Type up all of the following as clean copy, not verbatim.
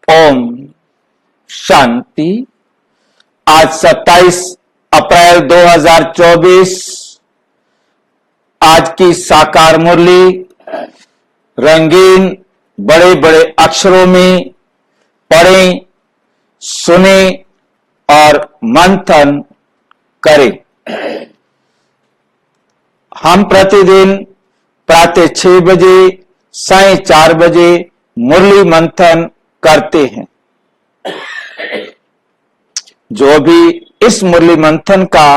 ओम शांति। आज 27 अप्रैल 2024 आज की साकार मुरली रंगीन बड़े बड़े अक्षरों में पढ़ें, सुने और मंथन करें। हम प्रतिदिन प्रातः 6 बजे, साय 4 बजे मुरली मंथन करते हैं। जो भी इस मुरली मंथन का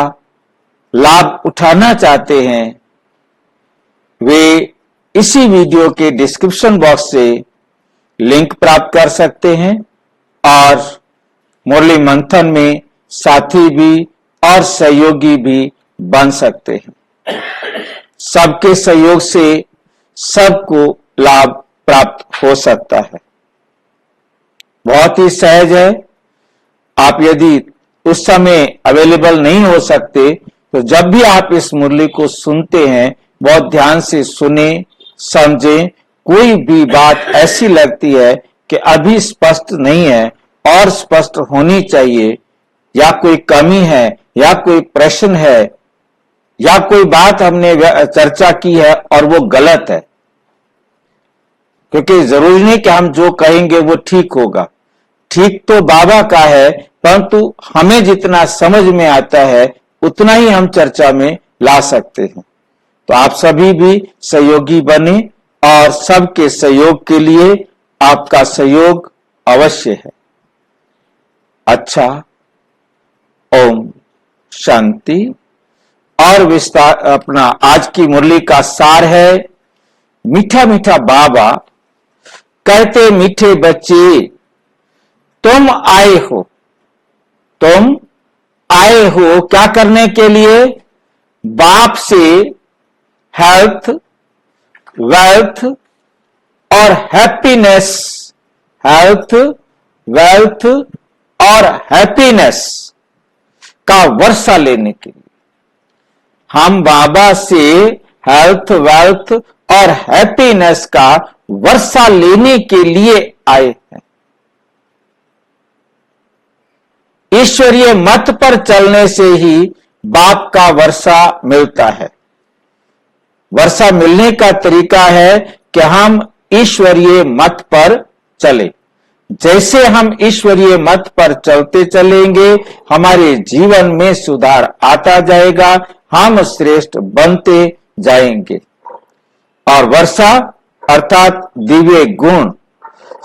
लाभ उठाना चाहते हैं वे इसी वीडियो के डिस्क्रिप्शन बॉक्स से लिंक प्राप्त कर सकते हैं और मुरली मंथन में साथी भी और सहयोगी भी बन सकते हैं। सबके सहयोग से सबको लाभ प्राप्त हो सकता है। बहुत ही सहज है। आप यदि उस समय अवेलेबल नहीं हो सकते तो जब भी आप इस मुरली को सुनते हैं बहुत ध्यान से सुने, समझें। कोई भी बात ऐसी लगती है कि अभी स्पष्ट नहीं है और स्पष्ट होनी चाहिए, या कोई कमी है या कोई प्रश्न है या कोई बात हमने चर्चा की है और वो गलत है, क्योंकि जरूरी नहीं कि हम जो कहेंगे वो ठीक होगा। ठीक तो बाबा का है, परंतु हमें जितना समझ में आता है उतना ही हम चर्चा में ला सकते हैं। तो आप सभी भी सहयोगी बने और सबके सहयोग के लिए आपका सहयोग अवश्य है। अच्छा, ओम शांति। और विस्तार अपना आज की मुरली का सार है, मीठा मीठा बाबा कहते मीठे बच्चे तुम आए हो। तुम आए हो क्या करने के लिए? बाप से हेल्थ, वेल्थ और हैप्पीनेस, हेल्थ, वेल्थ और हैप्पीनेस का वर्षा लेने के लिए हम बाबा से हेल्थ, वेल्थ और हैप्पीनेस का वर्षा लेने के लिए आए हैं। ईश्वरीय मत पर चलने से ही बाप का वर्षा मिलता है। वर्षा मिलने का तरीका है कि हम ईश्वरीय मत पर चले। जैसे हम ईश्वरीय मत पर चलते चलेंगे हमारे जीवन में सुधार आता जाएगा, हम श्रेष्ठ बनते जाएंगे। और वर्षा अर्थात दिव्य गुण,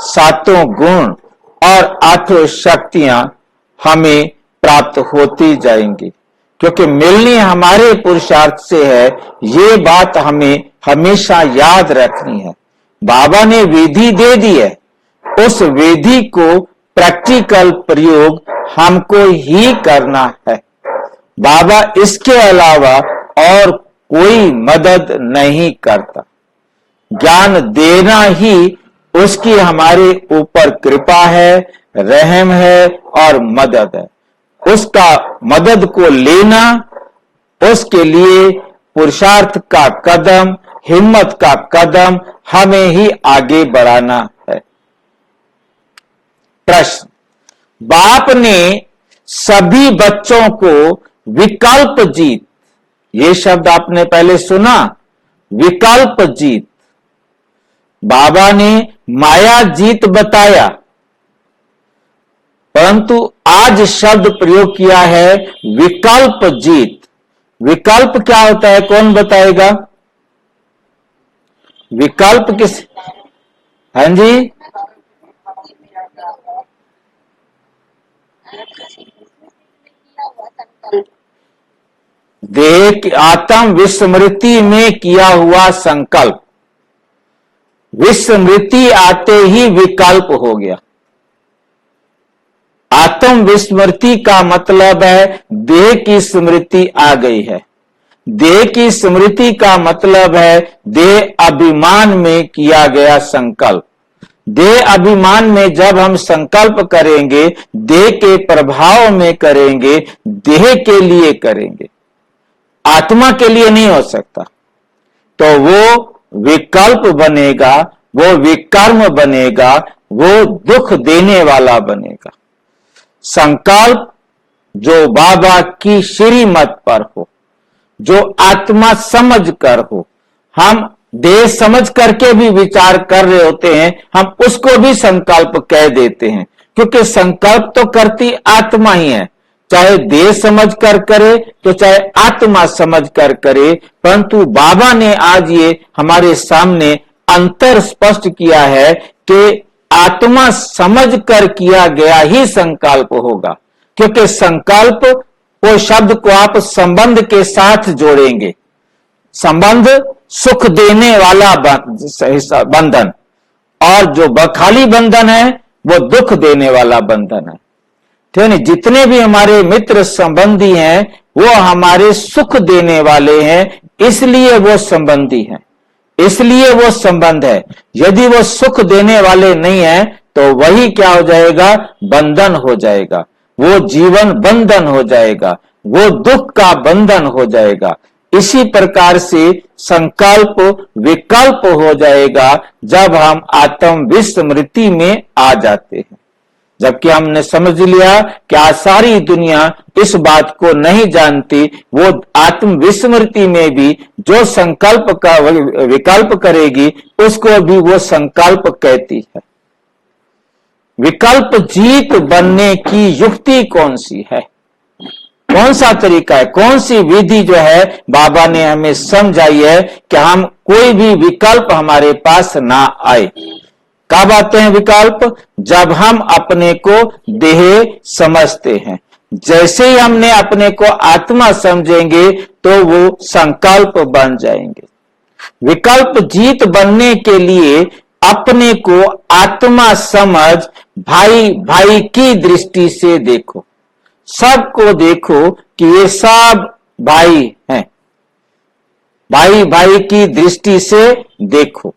सातों गुण और आठों शक्तियां हमें प्राप्त होती जाएंगी, क्योंकि मिलनी हमारे पुरुषार्थ से है। ये बात हमें हमेशा याद रखनी है। बाबा ने विधि दे दी है, उस विधि को प्रैक्टिकल प्रयोग हमको ही करना है। बाबा इसके अलावा और कोई मदद नहीं करता। ज्ञान देना ही उसकी हमारे ऊपर कृपा है, रहम है और मदद है। उसका मदद को लेना, उसके लिए पुरुषार्थ का कदम, हिम्मत का कदम हमें ही आगे बढ़ाना है। प्रश्न, बाप ने सभी बच्चों को विकल्प जीत, ये शब्द आपने पहले सुना, विकल्प जीत। बाबा ने माया जीत बताया, परंतु आज शब्द प्रयोग किया है विकल्प जीत। विकल्प क्या होता है, कौन बताएगा? विकल्प किस? हाँ जी, देह की आत्म विस्मृति में किया हुआ संकल्प। विस्मृति आते ही विकल्प हो गया। आत्म विस्मृति का मतलब है देह की स्मृति आ गई है। देह की स्मृति का मतलब है देह अभिमान में किया गया संकल्प। देह अभिमान में जब हम संकल्प करेंगे, देह के प्रभाव में करेंगे, देह के लिए करेंगे, आत्मा के लिए नहीं हो सकता। तो वो विकल्प बनेगा, वो विकर्म बनेगा, वो दुख देने वाला बनेगा। संकल्प जो बाबा की श्रीमत पर हो, जो आत्मा समझ कर हो, हम देह समझ करके भी विचार कर रहे होते हैं, हम उसको भी संकल्प कह देते हैं, क्योंकि संकल्प तो करती आत्मा ही है, चाहे देह समझ कर करे तो चाहे आत्मा समझ कर करे। परंतु बाबा ने आज ये हमारे सामने अंतर स्पष्ट किया है कि आत्मा समझ कर किया गया ही संकल्प होगा, क्योंकि संकल्प वो शब्द को आप संबंध के साथ जोड़ेंगे। संबंध सुख देने वाला बंधन, और जो खाली बंधन है वो दुख देने वाला बंधन है। ठीक है, जितने भी हमारे मित्र संबंधी हैं वो हमारे सुख देने वाले हैं, इसलिए वो संबंधी हैं, इसलिए वो संबंध है। यदि वो सुख देने वाले नहीं है तो वही क्या हो जाएगा, बंधन हो जाएगा, वो जीवन बंधन हो जाएगा, वो दुख का बंधन हो जाएगा। इसी प्रकार से संकल्प विकल्प हो जाएगा जब हम आत्म विस्मृति में आ जाते हैं। जबकि हमने समझ लिया कि आज सारी दुनिया इस बात को नहीं जानती, वो आत्म विस्मृति में भी जो संकल्प का विकल्प करेगी उसको भी वो संकल्प कहती है। विकल्प जीत बनने की युक्ति कौन सी है, कौन सा तरीका है, कौन सी विधि जो है बाबा ने हमें समझाई है कि हम कोई भी विकल्प हमारे पास ना आए। कब आते हैं विकल्प, जब हम अपने को देह समझते हैं। जैसे ही हमने अपने को आत्मा समझेंगे तो वो संकल्प बन जाएंगे। विकल्प जीत बनने के लिए अपने को आत्मा समझ भाई भाई की दृष्टि से देखो, सबको देखो कि ये सब भाई हैं, भाई भाई की दृष्टि से देखो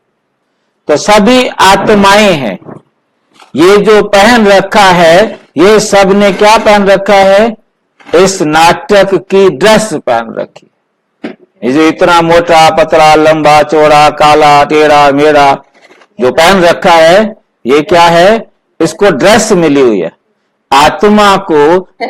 तो सभी आत्माएं हैं। ये जो पहन रखा है ये सब ने क्या पहन रखा है, इस नाटक की ड्रेस पहन रखी। ये जो इतना मोटा पतला लंबा चौड़ा काला टेढ़ा मेढ़ा जो पहन रखा है ये क्या है, इसको ड्रेस मिली हुई है। आत्मा को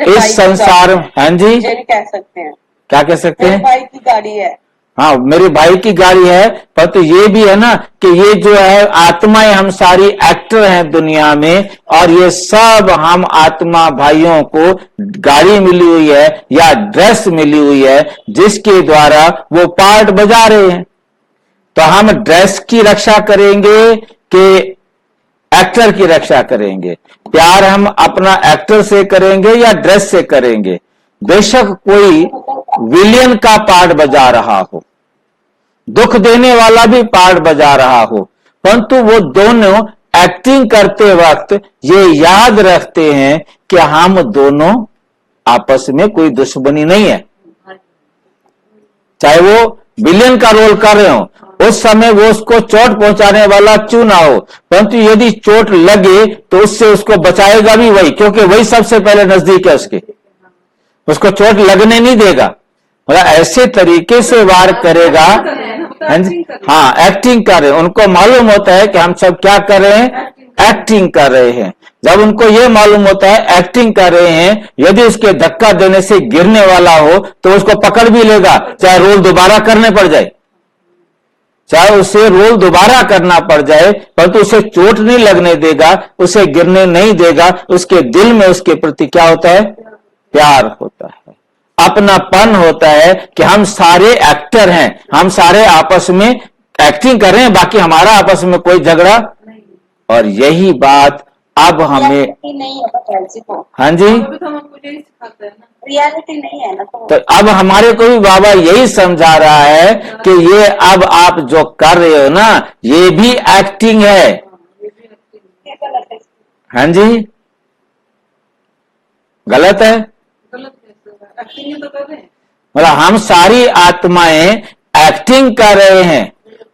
इस संसार, हाँ जी कह सकते हैं, क्या कह सकते हैं, भाई की गाड़ी है, हाँ मेरे भाई की गाड़ी है। पर तो ये भी है ना कि ये जो है आत्माएं हम सारी एक्टर हैं दुनिया में, और ये सब हम आत्मा भाइयों को गाड़ी मिली हुई है या ड्रेस मिली हुई है जिसके द्वारा वो पार्ट बजा रहे हैं। तो हम ड्रेस की रक्षा करेंगे कि एक्टर की रक्षा करेंगे? प्यार हम अपना एक्टर से करेंगे या ड्रेस से करेंगे? बेशक कोई विलियन का पार्ट बजा रहा हो, दुख देने वाला भी पार्ट बजा रहा हो, परंतु वो दोनों एक्टिंग करते वक्त ये याद रखते हैं कि हम दोनों आपस में कोई दुश्मनी नहीं है। चाहे वो विलेन का रोल कर रहे हो, उस समय वो उसको चोट पहुंचाने वाला क्यों ना हो, परंतु यदि चोट लगे तो उससे उसको बचाएगा भी वही, क्योंकि वही सबसे पहले नजदीक है उसके, उसको चोट लगने नहीं देगा। मतलब ऐसे तरीके से वार करेगा। हाँ, एक्टिंग कर रहे हैं, उनको मालूम होता है कि हम सब क्या कर रहे हैं, एक्टिंग कर रहे हैं। जब उनको ये मालूम होता है एक्टिंग कर रहे हैं, यदि उसके धक्का देने से गिरने वाला हो तो उसको पकड़ भी लेगा, चाहे रोल दोबारा करने पड़ जाए, चाहे उसे रोल दोबारा करना पड़ जाए, परंतु उसे चोट नहीं लगने देगा, उसे गिरने नहीं देगा। उसके दिल में उसके प्रति क्या होता है, प्यार होता है, अपनापन होता है कि हम सारे एक्टर हैं, हम सारे आपस में एक्टिंग कर रहे हैं, बाकी हमारा आपस में कोई झगड़ा। और यही बात अब हमें नहीं है, हाँ जी, रियलिटी नहीं है ना, तो अब हमारे को भी बाबा यही समझा रहा है कि ये अब आप जो कर रहे हो ना ये भी एक्टिंग है। हाँ जी, गलत है, मतलब हम सारी आत्माएं एक्टिंग कर रहे हैं।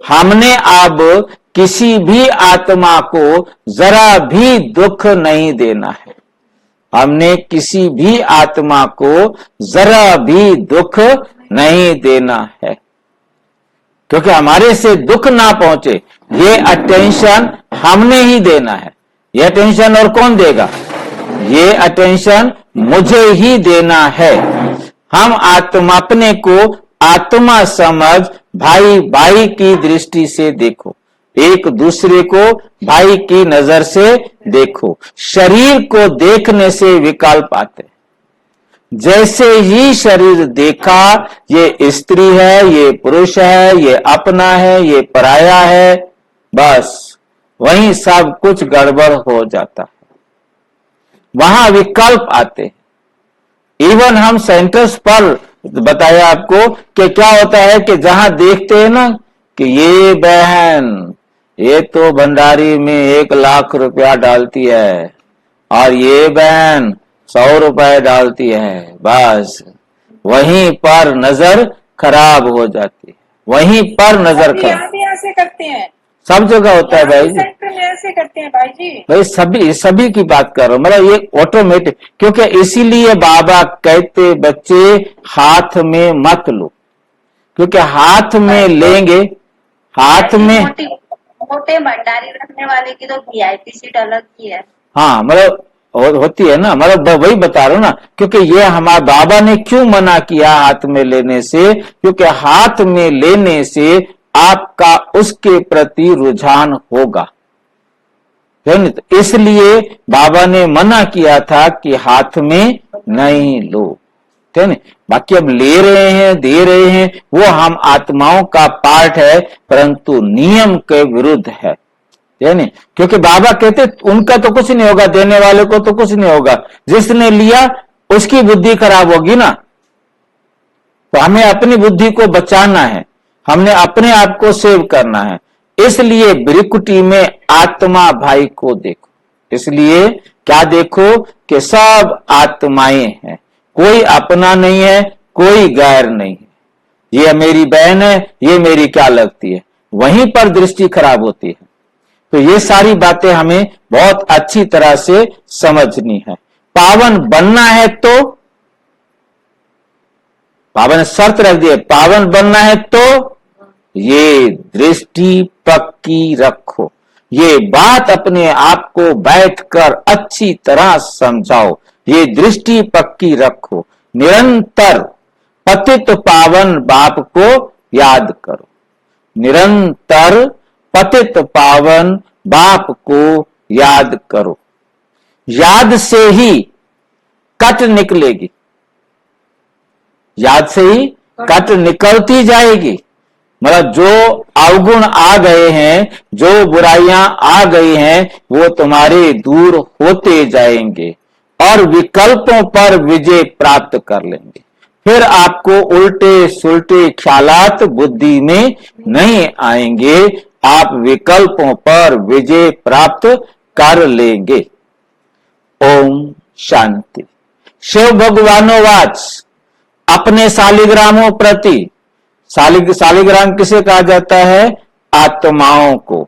हमने अब किसी भी आत्मा को जरा भी दुख नहीं देना है, हमने किसी भी आत्मा को जरा भी दुख नहीं देना है, क्योंकि हमारे से दुख ना पहुंचे ये अटेंशन हमने ही देना है। ये अटेंशन और कौन देगा? ये अटेंशन मुझे ही देना है। हम आत्मा, अपने को आत्मा समझ भाई भाई की दृष्टि से देखो, एक दूसरे को भाई की नजर से देखो। शरीर को देखने से विकल्प आते, जैसे ही शरीर देखा ये स्त्री है, ये पुरुष है, ये अपना है, ये पराया है, बस वहीं सब कुछ गड़बड़ हो जाता है, वहां विकल्प आते। इवन हम सेंटर्स पर बताया आपको कि क्या होता है कि जहां देखते हैं ना कि ये बहन ये तो भंडारी में 1 लाख रुपया डालती है और ये बहन 100 रुपए डालती है, बस वहीं पर नजर खराब हो जाती है, वहीं पर नजर खराब। यहाँ भी ऐसे करते हैं, सब जगह होता है भाई जी, सेक्टर में ऐसे करते हैं भाई जी। भाई सभी की बात कर रहा हूं, मतलब ये ऑटोमेटिक, क्योंकि इसीलिए बाबा कहते बच्चे हाथ में मत लो, क्योंकि हाथ में लेंगे, हाथ में मोटे भंडारी रखने वाले की तो वीआईपी सीट अलग ही है। हाँ मतलब होती है ना, मतलब वही बता रहा हूं ना, क्योंकि ये हमारे बाबा ने क्यों मना किया हाथ में लेने से, क्योंकि हाथ में लेने से आपका उसके प्रति रुझान होगा, तो इसलिए बाबा ने मना किया था कि हाथ में नहीं लो, ठीक है। बाकी अब ले रहे हैं, दे रहे हैं, वो हम आत्माओं का पार्ट है, परंतु नियम के विरुद्ध है, नहीं, क्योंकि बाबा कहते उनका तो कुछ नहीं होगा, देने वाले को तो कुछ नहीं होगा, जिसने लिया उसकी बुद्धि खराब होगी ना। तो हमें अपनी बुद्धि को बचाना है, हमने अपने आप को सेव करना है, इसलिए ब्रिकुटी में आत्मा भाई को देखो। इसलिए क्या देखो कि सब आत्माएं हैं, कोई अपना नहीं है, कोई गैर नहीं है, ये मेरी बहन है, ये मेरी क्या लगती है, वहीं पर दृष्टि खराब होती है। तो ये सारी बातें हमें बहुत अच्छी तरह से समझनी है। पावन बनना है तो पावन शर्त रख दिए, पावन बनना है तो ये दृष्टि पक्की रखो, ये बात अपने आप को बैठकर अच्छी तरह समझाओ, ये दृष्टि पक्की रखो, निरंतर पतित पावन बाप को याद करो, निरंतर पतित पावन बाप को याद करो। याद से ही कट निकलेगी, याद से ही कट निकलती जाएगी। मतलब जो अवगुण आ गए हैं, जो बुराइयां आ गई हैं, वो तुम्हारे दूर होते जाएंगे और विकल्पों पर विजय प्राप्त कर लेंगे। फिर आपको उल्टे सुलटे ख्यालात बुद्धि में नहीं आएंगे, आप विकल्पों पर विजय प्राप्त कर लेंगे। ओम शांति। शिव भगवानोवाच अपने शालिग्रामों प्रति, शालिग्राम किसे कहा जाता है? आत्माओं को।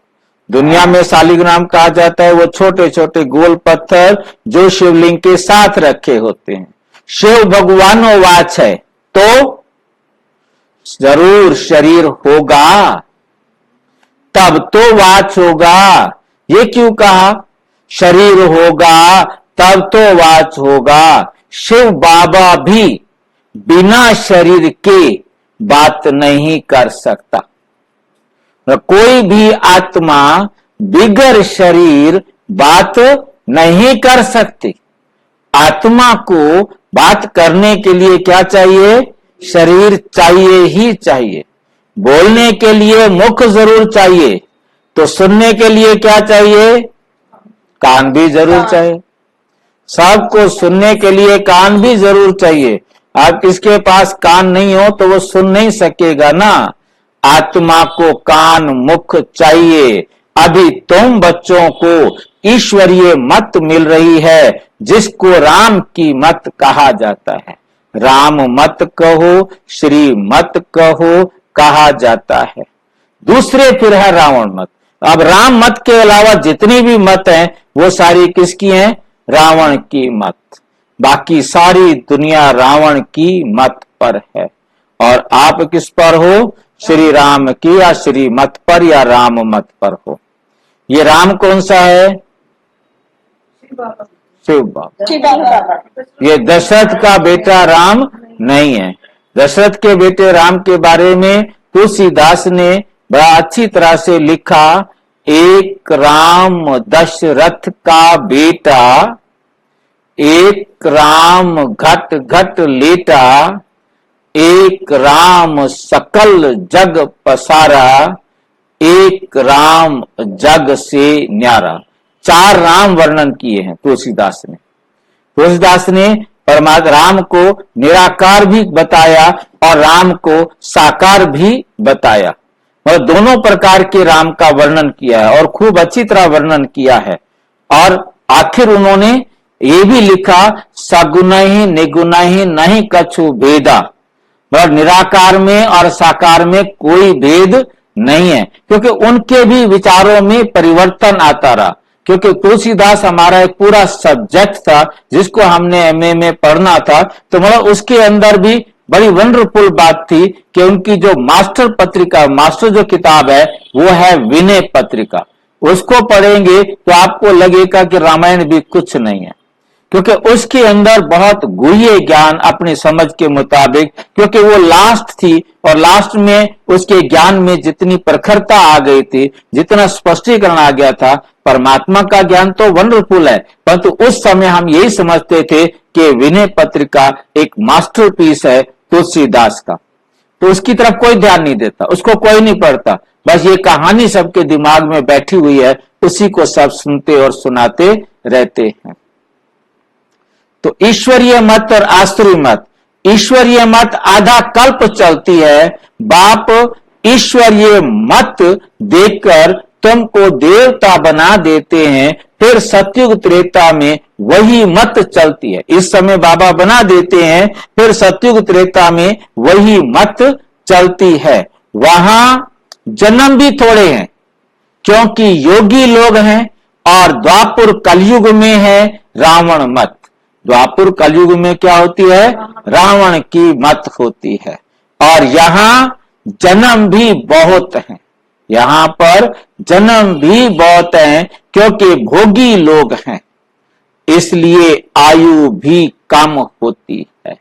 दुनिया में शालिग्राम कहा जाता है वो छोटे छोटे गोल पत्थर जो शिवलिंग के साथ रखे होते हैं। शिव भगवानोवाच है तो जरूर शरीर होगा, तब तो वाच होगा। ये क्यों कहा? शरीर होगा तब तो वाच होगा। शिव बाबा भी बिना शरीर के बात नहीं कर सकता। कोई भी आत्मा बिगर शरीर बात नहीं कर सकती। आत्मा को बात करने के लिए क्या चाहिए? शरीर चाहिए ही चाहिए। बोलने के लिए मुख जरूर चाहिए, तो सुनने के लिए क्या चाहिए? कान भी जरूर चाहिए। सबको सुनने के लिए कान भी जरूर चाहिए। आप किसके पास कान नहीं हो तो वो सुन नहीं सकेगा ना। आत्मा को कान मुख चाहिए। अभी तुम बच्चों को ईश्वरीय मत मिल रही है, जिसको राम की मत कहा जाता है। राम मत कहो, श्री मत कहो कहा जाता है। दूसरे फिर है रावण मत। अब राम मत के अलावा जितनी भी मत हैं वो सारी किसकी हैं? रावण की मत। बाकी सारी दुनिया रावण की मत पर है। और आप किस पर हो? श्री राम की या श्री मत पर या राम मत पर हो। ये राम कौन सा है? शिव बाबा। ये दशरथ का बेटा राम नहीं है। दशरथ के बेटे राम के बारे में तुलसीदास ने बड़ा अच्छी तरह से लिखा। एक राम दशरथ का बेटा, एक राम घट घट लेटा, एक राम सकल जग पसारा, एक राम जग से न्यारा। 4 राम वर्णन किए हैं तुलसीदास ने। तुलसीदास ने परमात्मा राम को निराकार भी बताया और राम को साकार भी बताया, और दोनों प्रकार के राम का वर्णन किया है और खूब अच्छी तरह वर्णन किया है। और आखिर उन्होंने ये भी लिखा, सगुण ही निगुण ही नहीं कछु भेदा, मतलब निराकार में और साकार में कोई भेद नहीं है, क्योंकि उनके भी विचारों में परिवर्तन आता रहा। क्योंकि तुलसीदास हमारा एक पूरा सब्जेक्ट था जिसको हमने एमए में पढ़ना था, तो मतलब उसके अंदर भी बड़ी वंडरफुल बात थी कि उनकी जो मास्टर पत्रिका, मास्टर जो किताब है वो है विनय पत्रिका। उसको पढ़ेंगे तो आपको लगेगा कि रामायण भी कुछ नहीं है, क्योंकि उसके अंदर बहुत गुह्य ज्ञान अपनी समझ के मुताबिक, क्योंकि वो लास्ट थी और लास्ट में उसके ज्ञान में जितनी प्रखरता आ गई थी, जितना स्पष्टीकरण आ गया था। परमात्मा का ज्ञान तो वंडरफुल है, परंतु उस समय हम यही समझते थे कि विनय पत्रिका एक मास्टरपीस है तुलसीदास का, तो उसकी तरफ कोई ध्यान नहीं देता, उसको कोई नहीं पढ़ता। बस ये कहानी सबके दिमाग में बैठी हुई है, उसी को सब सुनते और सुनाते रहते हैं। तो ईश्वरीय मत और आसुरी मत। ईश्वरीय मत आधा कल्प चलती है। बाप ईश्वरीय मत देकर तुमको देवता बना देते हैं, फिर सतयुग त्रेता में वही मत चलती है। इस समय बाबा बना देते हैं, फिर सतयुग त्रेता में वही मत चलती है। वहां जन्म भी थोड़े हैं, क्योंकि योगी लोग हैं, और द्वापुर कलयुग में है रावण मत। द्वापुर कलयुग में क्या होती है? रावण की मत होती है। और यहां जन्म भी बहुत हैं, यहां पर जन्म भी बहुत हैं, क्योंकि भोगी लोग हैं, इसलिए आयु भी कम होती है।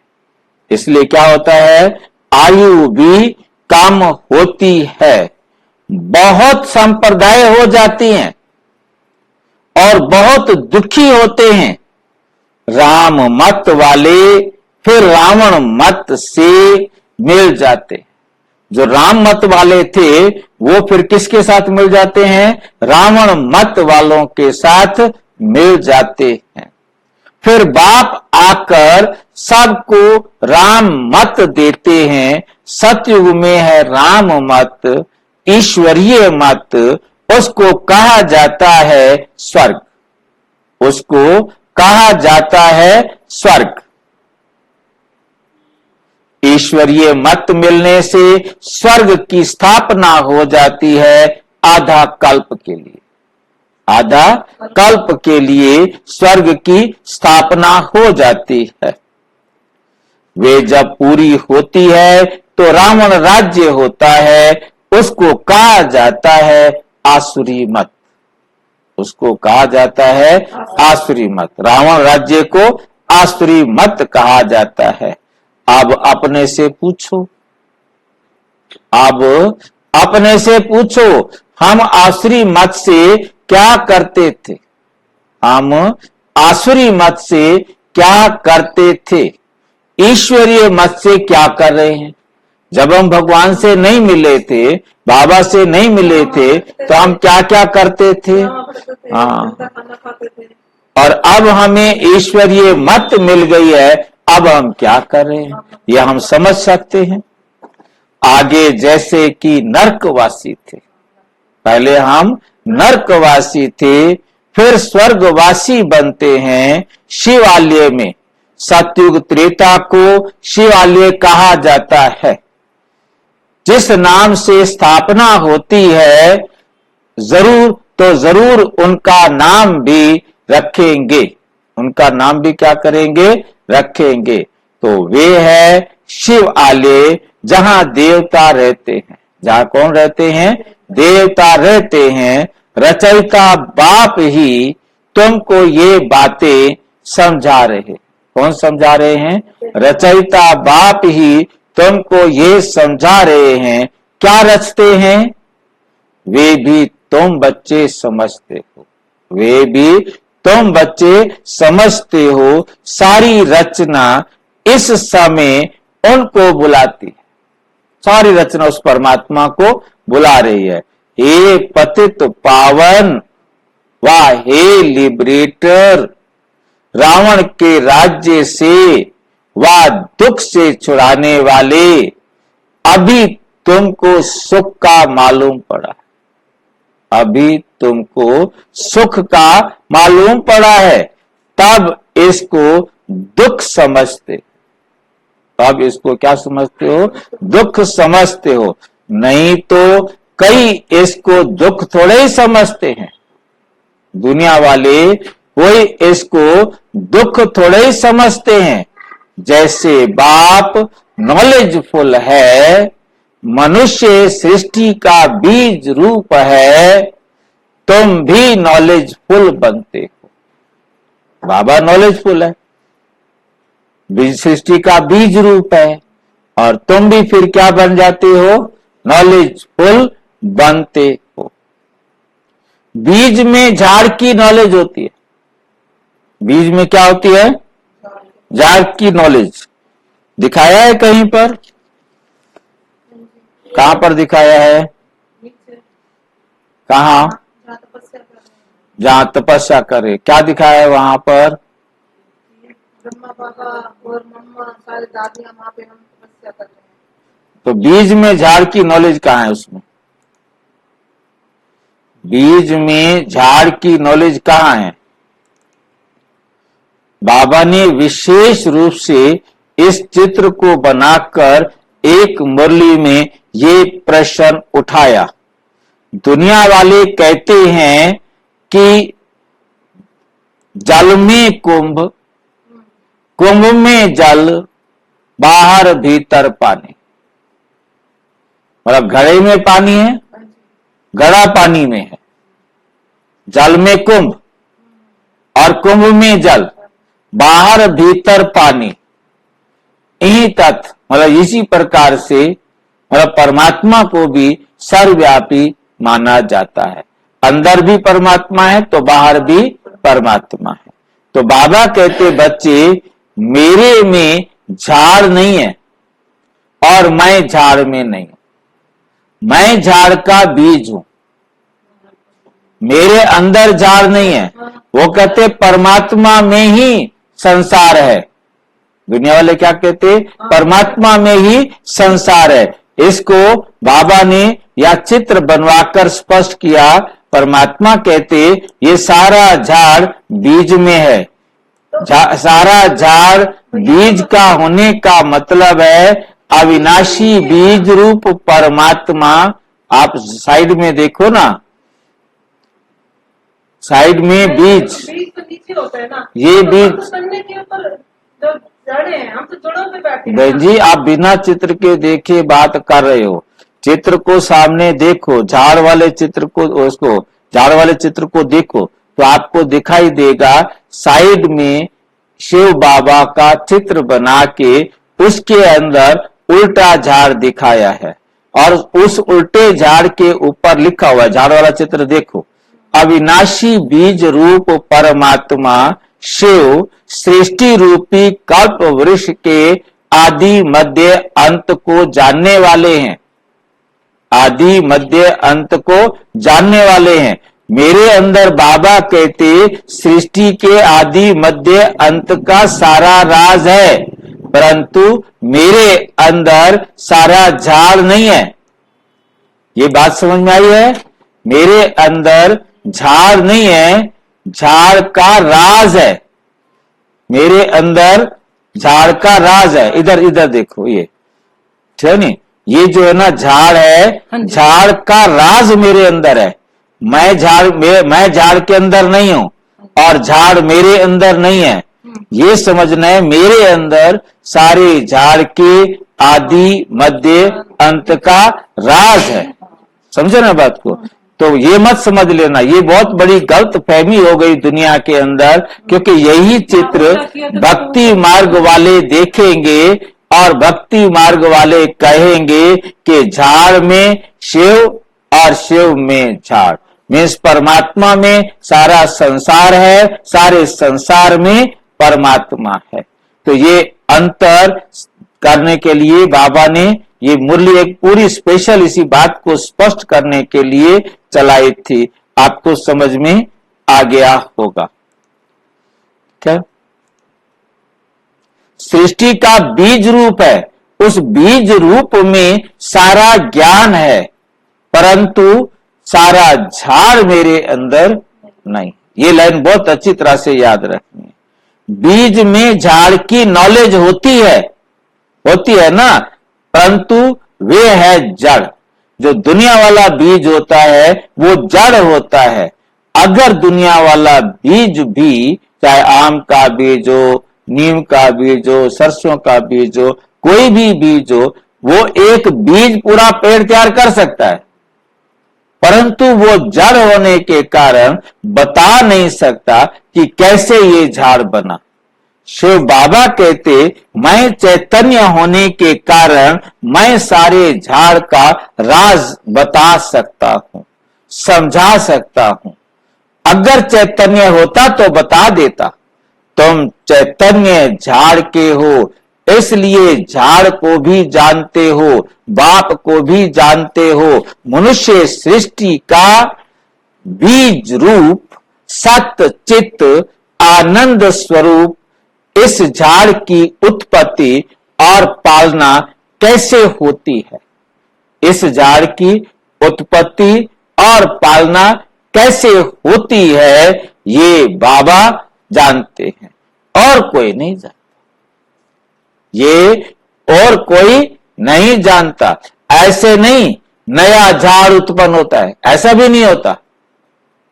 इसलिए क्या होता है? आयु भी कम होती है। बहुत संप्रदाय हो जाती हैं और बहुत दुखी होते हैं। राम मत वाले फिर रावण मत से मिल जाते। जो राम मत वाले थे वो फिर किसके साथ मिल जाते हैं? रावण मत वालों के साथ मिल जाते हैं। फिर बाप आकर सबको राम मत देते हैं। सतयुग में है राम मत, ईश्वरीय मत, उसको कहा जाता है स्वर्ग, उसको कहा जाता है स्वर्ग। ईश्वरीय मत मिलने से स्वर्ग की स्थापना हो जाती है आधा कल्प के लिए। आधा कल्प के लिए स्वर्ग की स्थापना हो जाती है। वे जब पूरी होती है तो रावण राज्य होता है, उसको कहा जाता है आसुरी मत, उसको कहा जाता है आसुरी मत। रावण राज्य को आसुरी मत कहा जाता है। अब अपने से पूछो, अब अपने से पूछो, हम आसुरी मत से क्या करते थे? हम आसुरी मत से क्या करते थे? ईश्वरीय मत से क्या कर रहे हैं? जब हम भगवान से नहीं मिले थे, बाबा से नहीं मिले थे, तो हम क्या क्या करते थे? हाँ, और अब हमें ईश्वरीय मत मिल गई है, अब हम क्या कर रहे हैं यह हम समझ सकते हैं। आगे जैसे कि नरकवासी थे, पहले हम नरकवासी थे, फिर स्वर्गवासी बनते हैं शिवालय में। सतयुग त्रेता को शिवालय कहा जाता है। जिस नाम से स्थापना होती है, जरूर तो जरूर उनका नाम भी रखेंगे, उनका नाम भी क्या करेंगे? रखेंगे। तो वे है शिवालय, जहां देवता रहते हैं। जहां कौन रहते हैं? देवता रहते हैं। रचयिता बाप ही तुमको ये बातें समझा रहे। कौन समझा रहे हैं? रचयिता बाप ही तुमको ये समझा रहे हैं। क्या रचते हैं? वे भी तुम बच्चे समझते हो, वे भी तुम बच्चे समझते हो। सारी रचना इस समय उनको बुलाती है, सारी रचना उस परमात्मा को बुला रही है। हे पतित पावन वाह हे लिबरेटर, रावण के राज्य से व दुख से छुड़ाने वाले, अभी तुमको सुख का मालूम पड़ा, अभी तुमको सुख का मालूम पड़ा है, तब इसको दुख समझते, तब इसको क्या समझते हो? दुख समझते हो। नहीं तो कई इसको दुख थोड़े ही समझते हैं, दुनिया वाले कोई इसको दुख थोड़े ही समझते हैं। जैसे बाप नॉलेजफुल है, मनुष्य सृष्टि का बीज रूप है, तुम भी नॉलेजफुल बनते हो। बाबा नॉलेजफुल है, बीज सृष्टि का बीज रूप है, और तुम भी फिर क्या बन जाते हो? नॉलेजफुल बनते हो। बीज में झाड़ की नॉलेज होती है, बीज में क्या होती है? झाड़ की नॉलेज। दिखाया है कहीं पर? कहां पर दिखाया है? कहां? जहां तपस्या करे, क्या दिखाया है वहां पर? ब्रह्मा बाबा और मम्मा सारे दादियां वहां पे हम तपस्या कर रहे हैं। तो बीज में झाड़ की नॉलेज कहां है? उसमें बीज में झाड़ की नॉलेज कहां है? बाबा ने विशेष रूप से इस चित्र को बनाकर एक मुरली में ये प्रश्न उठाया। दुनिया वाले कहते हैं कि जल में कुंभ, कुंभ में जल, बाहर भीतर पानी। मतलब घड़े में पानी है, घड़ा पानी में है, जल में कुंभ और कुंभ में जल, बाहर भीतर पानी। यही तत्व मतलब इसी प्रकार से मतलब परमात्मा को भी सर्वव्यापी माना जाता है। अंदर भी परमात्मा है तो बाहर भी परमात्मा है। तो बाबा कहते बच्चे मेरे में झाड़ नहीं है और मैं झाड़ में नहीं हूं, मैं झाड़ का बीज हूं, मेरे अंदर झाड़ नहीं है। वो कहते परमात्मा में ही संसार है। दुनिया वाले क्या कहते? परमात्मा में ही संसार है। इसको बाबा ने या चित्र बनवाकर स्पष्ट किया। परमात्मा कहते ये सारा झाड़ बीज में है, सारा झाड़ बीज का होने का मतलब है अविनाशी बीज रूप परमात्मा। आप साइड में देखो ना, साइड में बीज, बीज तो नीचे होता है ना, ये तो बीज हम तो तन्ने के ऊपर जो जड़ें हैं, हम तो जड़ों पे बैठे हैं। बहन जी आप बिना चित्र के देखे बात कर रहे हो। चित्र को सामने देखो, झाड़ वाले चित्र को, उसको झाड़ वाले चित्र को देखो तो आपको दिखाई देगा साइड में शिव बाबा का चित्र बना के उसके अंदर उल्टा झाड़ दिखाया है और उस उल्टे झाड़ के ऊपर लिखा हुआ है, झाड़ वाला चित्र देखो, अविनाशी बीज रूप परमात्मा शिव सृष्टि रूपी कल्प वृक्ष के आदि मध्य अंत को जानने वाले हैं, आदि मध्य अंत को जानने वाले हैं। मेरे अंदर बाबा कहते सृष्टि के आदि मध्य अंत का सारा राज है, परंतु मेरे अंदर सारा झाड़ नहीं है। ये बात समझ में आई है? मेरे अंदर झाड़ नहीं है, झाड़ का राज है, मेरे अंदर झाड़ का राज है। इधर इधर देखो, ये ठीक है नहीं, ये जो है ना झाड़ है, झाड़ का राज मेरे अंदर है। मैं झाड़ के अंदर नहीं हूं और झाड़ मेरे अंदर नहीं है। ये समझना है मेरे अंदर सारे झाड़ के आदि मध्य अंत का राज है। समझे ना बात को? तो ये मत समझ लेना, ये बहुत बड़ी गलत फहमी हो गई दुनिया के अंदर, क्योंकि यही चित्र भक्ति मार्ग वाले देखेंगे और भक्ति मार्ग वाले कहेंगे कि झाड़ में शिव और शिव में झाड़, मीन्स परमात्मा में सारा संसार है, सारे संसार में परमात्मा है। तो ये अंतर करने के लिए बाबा ने ये मुरली एक पूरी स्पेशल इसी बात को स्पष्ट करने के लिए चलाई थी। आपको समझ में आ गया होगा क्या? सृष्टि का बीज रूप है, उस बीज रूप में सारा ज्ञान है, परंतु सारा झाड़ मेरे अंदर नहीं। ये लाइन बहुत अच्छी तरह से याद रखनी है। बीज में झाड़ की नॉलेज होती है ना, परंतु वे है जड़। जो दुनिया वाला बीज होता है वो जड़ होता है। अगर दुनिया वाला बीज भी, चाहे आम का बीज हो, नीम का बीज हो, सरसों का बीज हो, कोई भी बीज हो, वो एक बीज पूरा पेड़ तैयार कर सकता है, परंतु वो जड़ होने के कारण बता नहीं सकता कि कैसे ये झाड़ बना। शिव बाबा कहते, मैं चैतन्य होने के कारण मैं सारे झाड़ का राज बता सकता हूं, समझा सकता हूं। अगर चैतन्य होता तो बता देता। तुम चैतन्य झाड़ के हो, इसलिए झाड़ को भी जानते हो, बाप को भी जानते हो। मनुष्य सृष्टि का बीज रूप, सत्य चित्त आनंद स्वरूप इस झाड़ की उत्पत्ति और पालना कैसे होती है, इस झाड़ की उत्पत्ति और पालना कैसे होती है, ये बाबा जानते हैं और कोई नहीं जानता। ये और कोई नहीं जानता। ऐसे नहीं नया झाड़ उत्पन्न होता है, ऐसा भी नहीं होता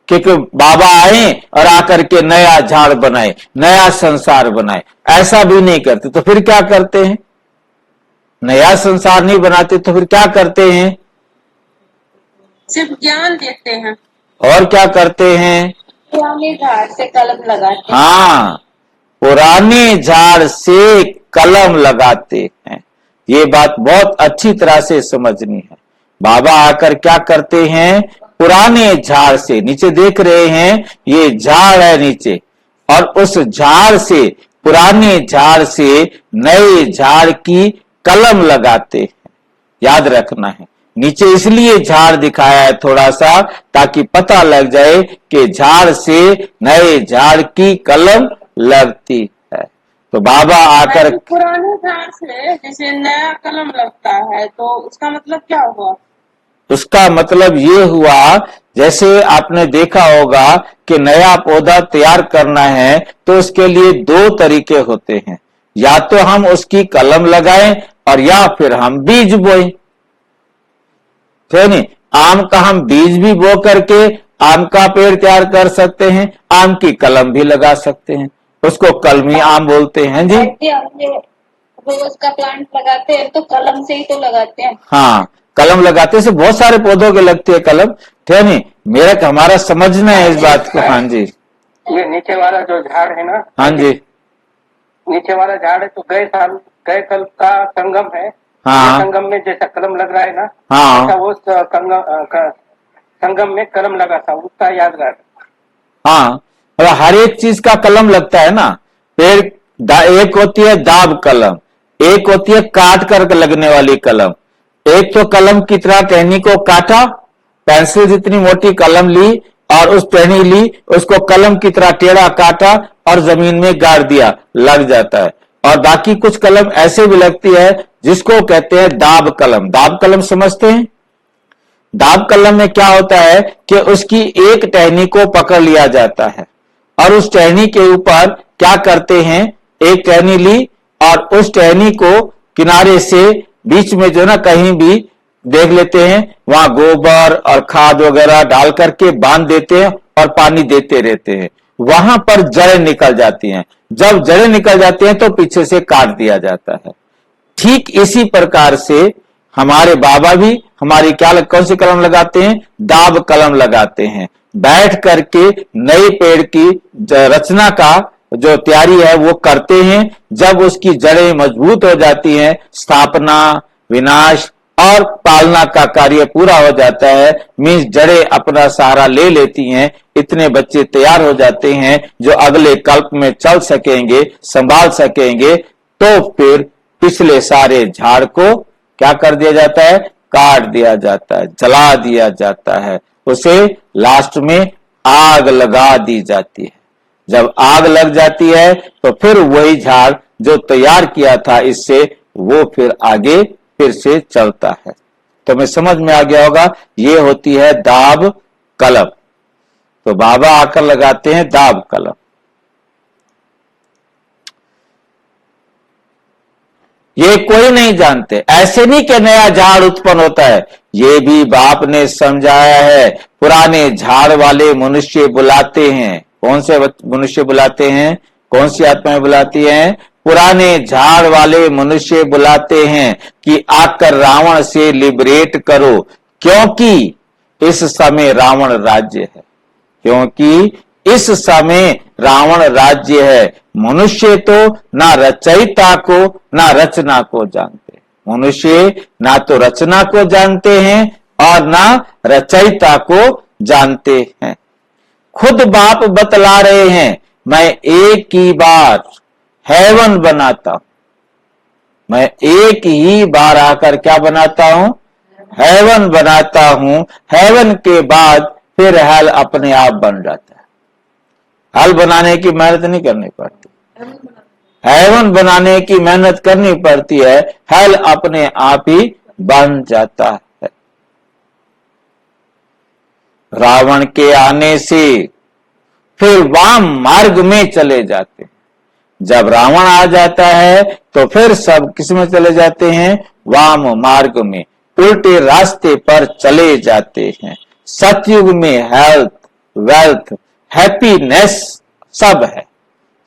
क्योंकि बाबा आए और आकर के नया झाड़ बनाए, नया संसार बनाए, ऐसा भी नहीं करते। तो फिर क्या करते हैं? नया संसार नहीं बनाते तो फिर क्या करते हैं? सिर्फ ज्ञान देते हैं। और क्या करते हैं? पुराने झाड़ से कलम लगाते हैं। हाँ, पुराने झाड़ से कलम लगाते हैं। ये बात बहुत अच्छी तरह से समझनी है। बाबा आकर क्या करते हैं? पुराने झाड़ से, नीचे देख रहे हैं ये झाड़ है नीचे, और उस झाड़ से, पुराने झाड़ से नए झाड़ की कलम लगाते हैं। याद रखना है, नीचे इसलिए झाड़ दिखाया है थोड़ा सा, ताकि पता लग जाए कि झाड़ से नए झाड़ की कलम लगती है। तो बाबा आकर, पुराने झाड़ से जैसे नया कलम लगता है, तो उसका मतलब क्या हुआ? उसका मतलब ये हुआ, जैसे आपने देखा होगा कि नया पौधा तैयार करना है तो उसके लिए दो तरीके होते हैं, या तो हम उसकी कलम लगाएं और या फिर हम बीज बोएं। नहीं, आम का हम बीज भी बो करके आम का पेड़ तैयार कर सकते हैं, आम की कलम भी लगा सकते हैं, उसको कलमी आम बोलते हैं जी। रोज का प्लांट लगाते हैं तो कलम से ही तो लगाते हैं। हाँ, कलम लगाते से बहुत सारे पौधों के लगती है कलम, ठीक नहीं? मेरा हमारा समझना है इस बात को। हाँ जी, ये नीचे वाला जो झाड़ है ना, हाँ जी, नीचे वाला झाड़ है तो गए कल का संगम है। हाँ, संगम में जैसा कलम लग रहा है ना, हाँ, ऐसा वो संगम में कलम लगा था, उसका यादगार। हाँ, मतलब हर एक चीज का कलम लगता है ना। पेड़ एक होती है दाब कलम, एक होती है काट कर लगने वाली कलम। एक तो कलम की तरह टहनी को काटा, पेंसिल जितनी मोटी कलम ली और उस टहनी ली, उसको कलम की तरह टेढ़ा काटा और जमीन में गाड़ दिया, लग जाता है। और बाकी कुछ कलम ऐसे भी लगती है जिसको कहते हैं दाब कलम। दाब कलम समझते हैं? दाब कलम में क्या होता है कि उसकी एक टहनी को पकड़ लिया जाता है और उस टहनी के ऊपर क्या करते हैं, एक टहनी ली और उस टहनी को किनारे से बीच में जो ना कहीं भी देख लेते हैं, वहां गोबर और खाद वगैरह डाल करके बांध देते हैं और पानी देते रहते हैं। वहां पर जड़ें निकल जाती हैं। जब जड़ें निकल जाती हैं तो पीछे से काट दिया जाता है। ठीक इसी प्रकार से हमारे बाबा भी हमारी कौन सी कलम लगाते हैं? दाब कलम लगाते हैं। बैठ करके नए पेड़ की रचना का जो तैयारी है वो करते हैं। जब उसकी जड़ें मजबूत हो जाती हैं, स्थापना, विनाश और पालना का कार्य पूरा हो जाता है, मीन्स जड़ें अपना सहारा ले लेती हैं, इतने बच्चे तैयार हो जाते हैं जो अगले कल्प में चल सकेंगे, संभाल सकेंगे, तो फिर पिछले सारे झाड़ को क्या कर दिया जाता है? काट दिया जाता है, जला दिया जाता है, उसे लास्ट में आग लगा दी जाती है। जब आग लग जाती है तो फिर वही झाड़ जो तैयार किया था इससे, वो फिर आगे फिर से चलता है। तो मैं समझ में आ गया होगा, ये होती है दाब कलम। तो बाबा आकर लगाते हैं दाब कलम। ये कोई नहीं जानते, ऐसे नहीं कि नया झाड़ उत्पन्न होता है, ये भी बाप ने समझाया है। पुराने झाड़ वाले मनुष्य बुलाते हैं। कौन से मनुष्य बुलाते हैं? कौन सी आत्माएं बुलाती हैं? पुराने झाड़ वाले मनुष्य बुलाते हैं कि आकर रावण से लिबरेट करो, क्योंकि इस समय रावण राज्य है। क्योंकि इस समय रावण राज्य है। मनुष्य तो ना रचयिता को ना रचना को जानते। मनुष्य ना तो रचना को जानते हैं और ना रचयिता को जानते हैं। खुद बाप बतला रहे हैं, मैं एक ही बार हेवन बनाता हूं। मैं एक ही बार आकर क्या बनाता हूं? हेवन बनाता हूं। हेवन के बाद फिर हेल अपने आप बन जाता है। हेल बनाने की मेहनत नहीं करनी पड़ती, हेवन बनाने की मेहनत करनी पड़ती है, हेल अपने आप ही बन जाता है। रावण के आने से फिर वाम मार्ग में चले जाते हैं। जब रावण आ जाता है तो फिर सब किस में चले जाते हैं? वाम मार्ग में, उल्टे रास्ते पर चले जाते हैं। सतयुग में हेल्थ, वेल्थ, हैप्पीनेस सब है।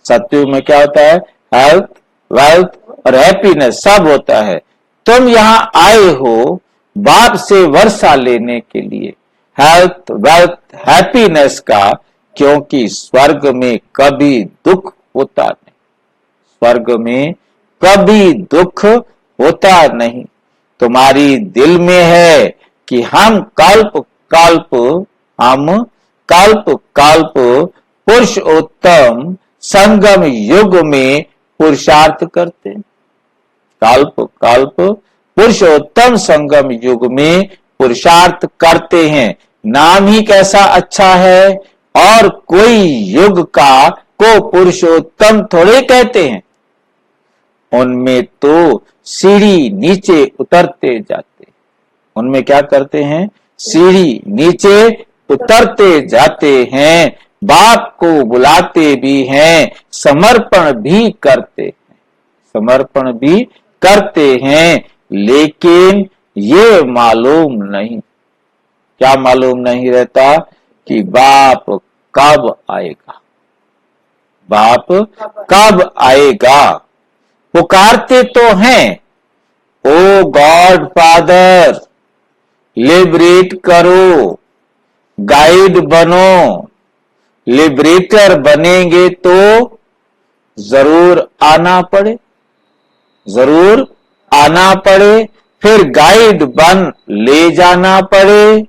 सतयुग में क्या होता है? हेल्थ, वेल्थ और हैप्पीनेस सब होता है। तुम यहां आए हो बाप से वर्षा लेने के लिए, हेल्थ, वेल्थ, हैप्पीनेस का, क्योंकि स्वर्ग में कभी दुख होता नहीं। स्वर्ग में कभी दुख होता नहीं। तुम्हारी दिल में है कि हम कल्प कल्प पुरुषोत्तम संगम युग में पुरुषार्थ करते। कल्प पुरुषोत्तम संगम युग में पुरुषार्थ करते हैं। नाम ही कैसा अच्छा है, और कोई युग को पुरुषोत्तम थोड़े कहते हैं। उनमें तो सीढ़ी नीचे उतरते जाते। उनमें क्या करते हैं? सीढ़ी नीचे उतरते जाते हैं। बाप को बुलाते भी हैं, समर्पण भी करते हैं, समर्पण भी करते हैं। लेकिन ये मालूम नहीं, क्या मालूम नहीं रहता कि बाप कब आएगा, बाप कब आएगा। पुकारते तो हैं, ओ गॉड फादर लिबरेट करो, गाइड बनो। लिबरेटर बनेंगे तो जरूर आना पड़े, जरूर आना पड़े, फिर गाइड बन ले जाना पड़े।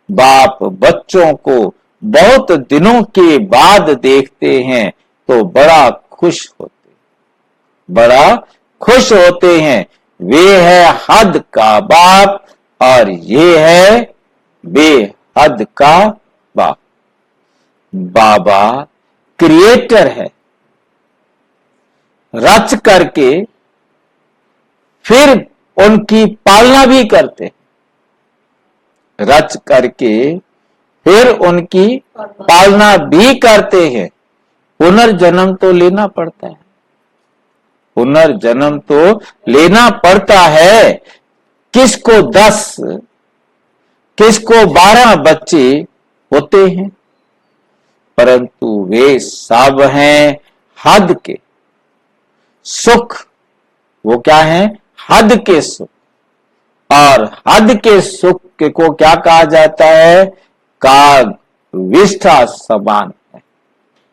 बाप बच्चों को बहुत दिनों के बाद देखते हैं तो बड़ा खुश होते हैं। वे है हद का बाप और ये है बेहद का बाप। बाबा क्रिएटर है, रच करके फिर उनकी पालना भी करते, रच करके फिर उनकी पालना भी करते हैं। पुनर्जन्म तो लेना पड़ता है, पुनर्जन्म तो लेना पड़ता है। किसको 10, किसको 12 बच्चे होते हैं, परंतु वे सब हैं हद के सुख। वो क्या है? हद के सुख। और हद के सुख को क्या कहा जाता है? काग विष्ठा समान है।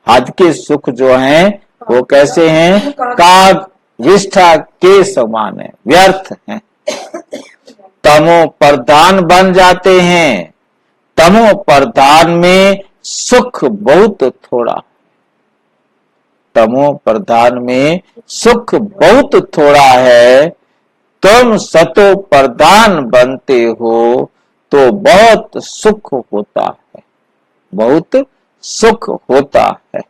हद के सुख जो हैं वो कैसे हैं? काग विष्ठा के समान है, व्यर्थ है। तमो प्रधान बन जाते हैं। तमो प्रधान में सुख बहुत थोड़ा। तमो प्रधान में सुख बहुत थोड़ा है। तुम सतो प्रधान बनते हो तो बहुत सुख होता है, बहुत सुख होता है।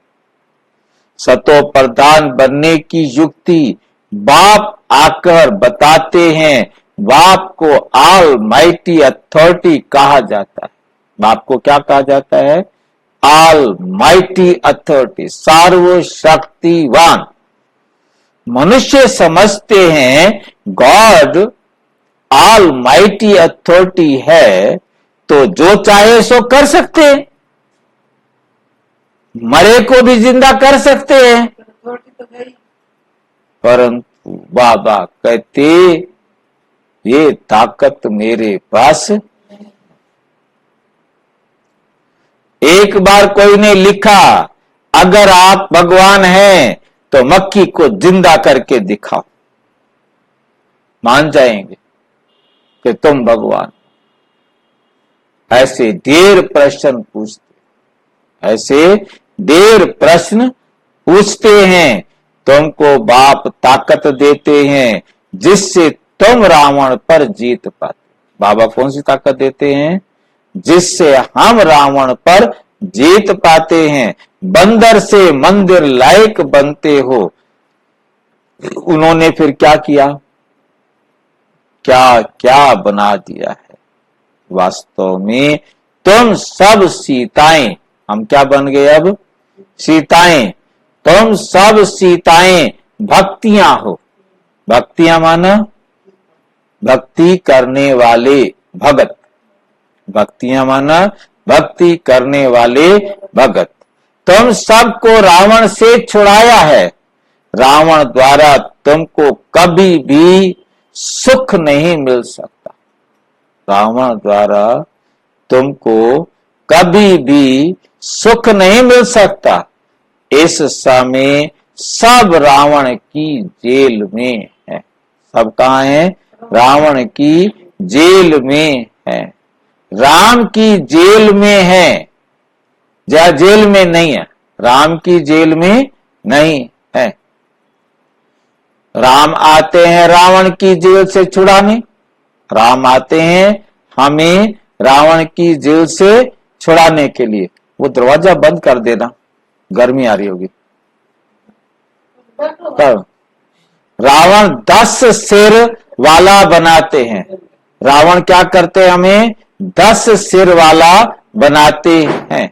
सतो प्रधान बनने की युक्ति बाप आकर बताते हैं। बाप को ऑल माइटी अथॉरिटी कहा जाता है। बाप को क्या कहा जाता है? ऑल माइटी अथॉरिटी, सर्वशक्तिवान। मनुष्य समझते हैं गॉड ऑल माइटी अथॉरिटी है तो जो चाहे सो कर सकते हैं, मरे को भी जिंदा कर सकते हैं। अथॉरिटी तो है ही। परंतु बाबा कहते ये ताकत मेरे पास। एक बार कोई ने लिखा, अगर आप भगवान हैं तो मक्खी को जिंदा करके दिखाओ, मान जाएंगे कि तुम भगवान। ऐसे ढेर प्रश्न पूछते, ऐसे ढेर प्रश्न पूछते हैं। तुमको बाप ताकत देते हैं जिससे तुम रावण पर जीत पाते। बाबा कौन सी ताकत देते हैं? जिससे हम रावण पर जीत पाते हैं। बंदर से मंदिर लायक बनते हो। उन्होंने फिर क्या किया? क्या क्या बना दिया है। वास्तव में तुम सब सीताएं, हम क्या बन गए अब? सीताएं। तुम सब सीताएं भक्तियां हो। भक्तियां माना भक्ति करने वाले भगत। भक्तियां माना भक्ति करने वाले भगत। तुम सबको रावण से छुड़ाया है। रावण द्वारा तुमको कभी भी सुख नहीं मिल सकता। रावण द्वारा तुमको कभी भी सुख नहीं मिल सकता। इस समय सब रावण की जेल में है। सब कहां है? रावण की जेल में है। राम की जेल में है, या जेल में नहीं है? राम की जेल में नहीं है। राम आते हैं रावण की जेल से छुड़ाने। राम आते हैं हमें रावण की जेल से छुड़ाने के लिए। वो दरवाजा बंद कर देना, गर्मी आ रही होगी। तब रावण 10 सिर वाला बनाते हैं। रावण क्या करते हैं? हमें 10 सिर वाला बनाते हैं।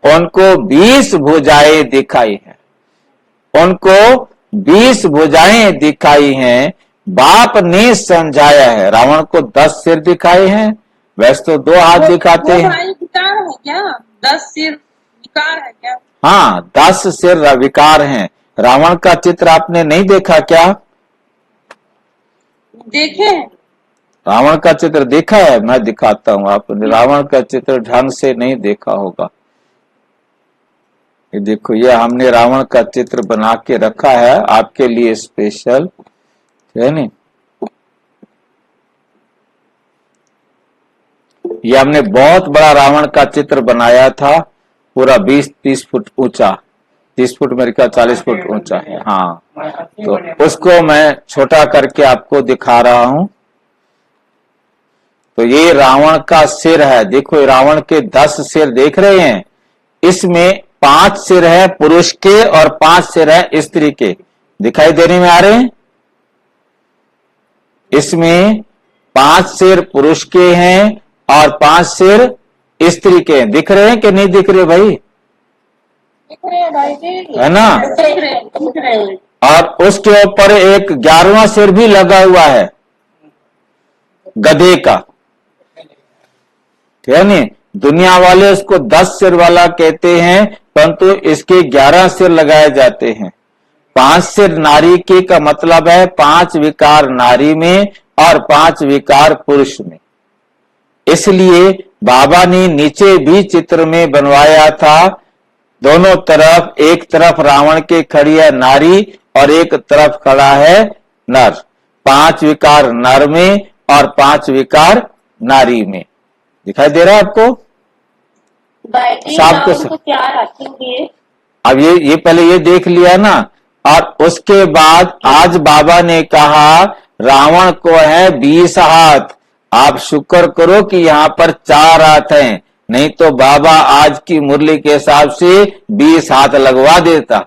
उनको 20 भुजाएं दिखाई हैं। उनको 20 भुजाएं दिखाई हैं। बाप ने समझाया है। रावण को 10 सिर दिखाए हैं, वैसे तो 2 हाथ दिखाते हैं। विकार है क्या? 10 सिर विकार है क्या? हाँ, 10 सिर विकार हैं। रावण का चित्र आपने नहीं देखा क्या? देखे हैं। रावण का चित्र देखा है? मैं दिखाता हूं। आपने रावण का चित्र ढंग से नहीं देखा होगा। ये देखो, ये हमने रावण का चित्र बना के रखा है आपके लिए स्पेशल, है नहीं? ये हमने बहुत बड़ा रावण का चित्र बनाया था, पूरा 20-30 फुट ऊंचा, 30 फुट मेरे ख्याल 40 फुट ऊंचा है। हाँ, तो उसको मैं छोटा करके आपको दिखा रहा हूं। तो ये रावण का सिर है। देखो, रावण के 10 सिर देख रहे हैं। इसमें 5 सिर है पुरुष के और 5 सिर है स्त्री के। दिखाई देने में आ रहे हैं? इसमें 5 सिर पुरुष के हैं और 5 सिर स्त्री के हैं। दिख रहे हैं कि नहीं दिख रहे भाई? दिख रहे हैं भाई जी, है ना? दिख रहे हैं। और उसके ऊपर एक 11वां सिर भी लगा हुआ है, गधे का, है नहीं? दुनिया वाले उसको 10 सिर वाला कहते हैं, परंतु इसके 11 सिर लगाए जाते हैं। 5 सिर नारी के का मतलब है 5 विकार नारी में और 5 विकार पुरुष में। इसलिए बाबा ने नीचे भी चित्र में बनवाया था, दोनों तरफ, एक तरफ रावण के खड़ी है नारी और एक तरफ खड़ा है नर। 5 विकार नर में और 5 विकार नारी में। दिखाई दे रहा है आपको? गायत्री शाम को रावण को क्या रखेंगे? अब ये पहले ये देख लिया ना, और उसके बाद आज बाबा ने कहा रावण को है 20 हाथ। आप शुक्र करो कि यहाँ पर 4 हाथ हैं, नहीं तो बाबा आज की मुरली के हिसाब से 20 हाथ लगवा देता।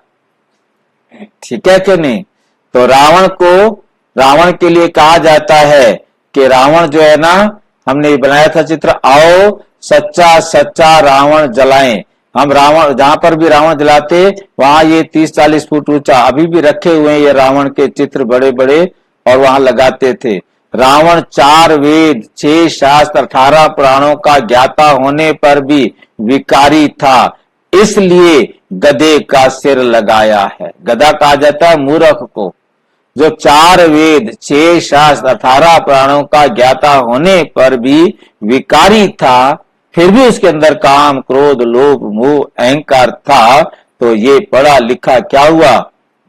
ठीक है कि नहीं? तो रावण के लिए कहा जाता है कि रावण जो है ना, हमने बनाया था चित्र, आओ सच्चा सच्चा रावण जलाएं। हम रावण जहां पर भी रावण जलाते वहां ये 30-40 फुट ऊंचा अभी भी रखे हुए हैं ये रावण के चित्र बड़े बड़े, और वहां लगाते थे। रावण 4 वेद, 6 शास्त्र, 18 पुराणों का ज्ञाता होने पर भी विकारी था, इसलिए गधे का सिर लगाया है। गधा कहा जाता है मूर्ख को। जो 4 वेद, 6 शास्त्र, 18 पुराणों का ज्ञाता होने पर भी विकारी था, फिर भी उसके अंदर काम, क्रोध, लोभ, मोह, अहंकार था, तो ये पढ़ा लिखा क्या हुआ?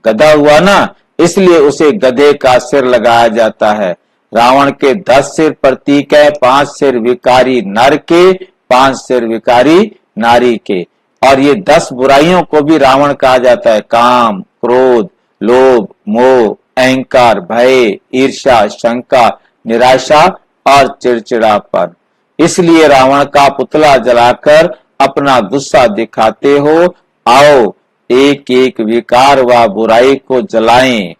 गधा हुआ ना। इसलिए उसे गधे का सिर लगाया जाता है। रावण के 10 सिर प्रतीक है, 5 सिर विकारी नर के, 5 सिर विकारी नारी के। और ये 10 बुराइयों को भी रावण कहा जाता है, काम, क्रोध, लोभ, मोह, अहंकार, भय, ईर्ष्या, शंका, निराशा और चिड़चिड़ापन। इसलिए रावण का पुतला जलाकर अपना गुस्सा दिखाते हो। आओ एक एक विकार व बुराई को जलाएं।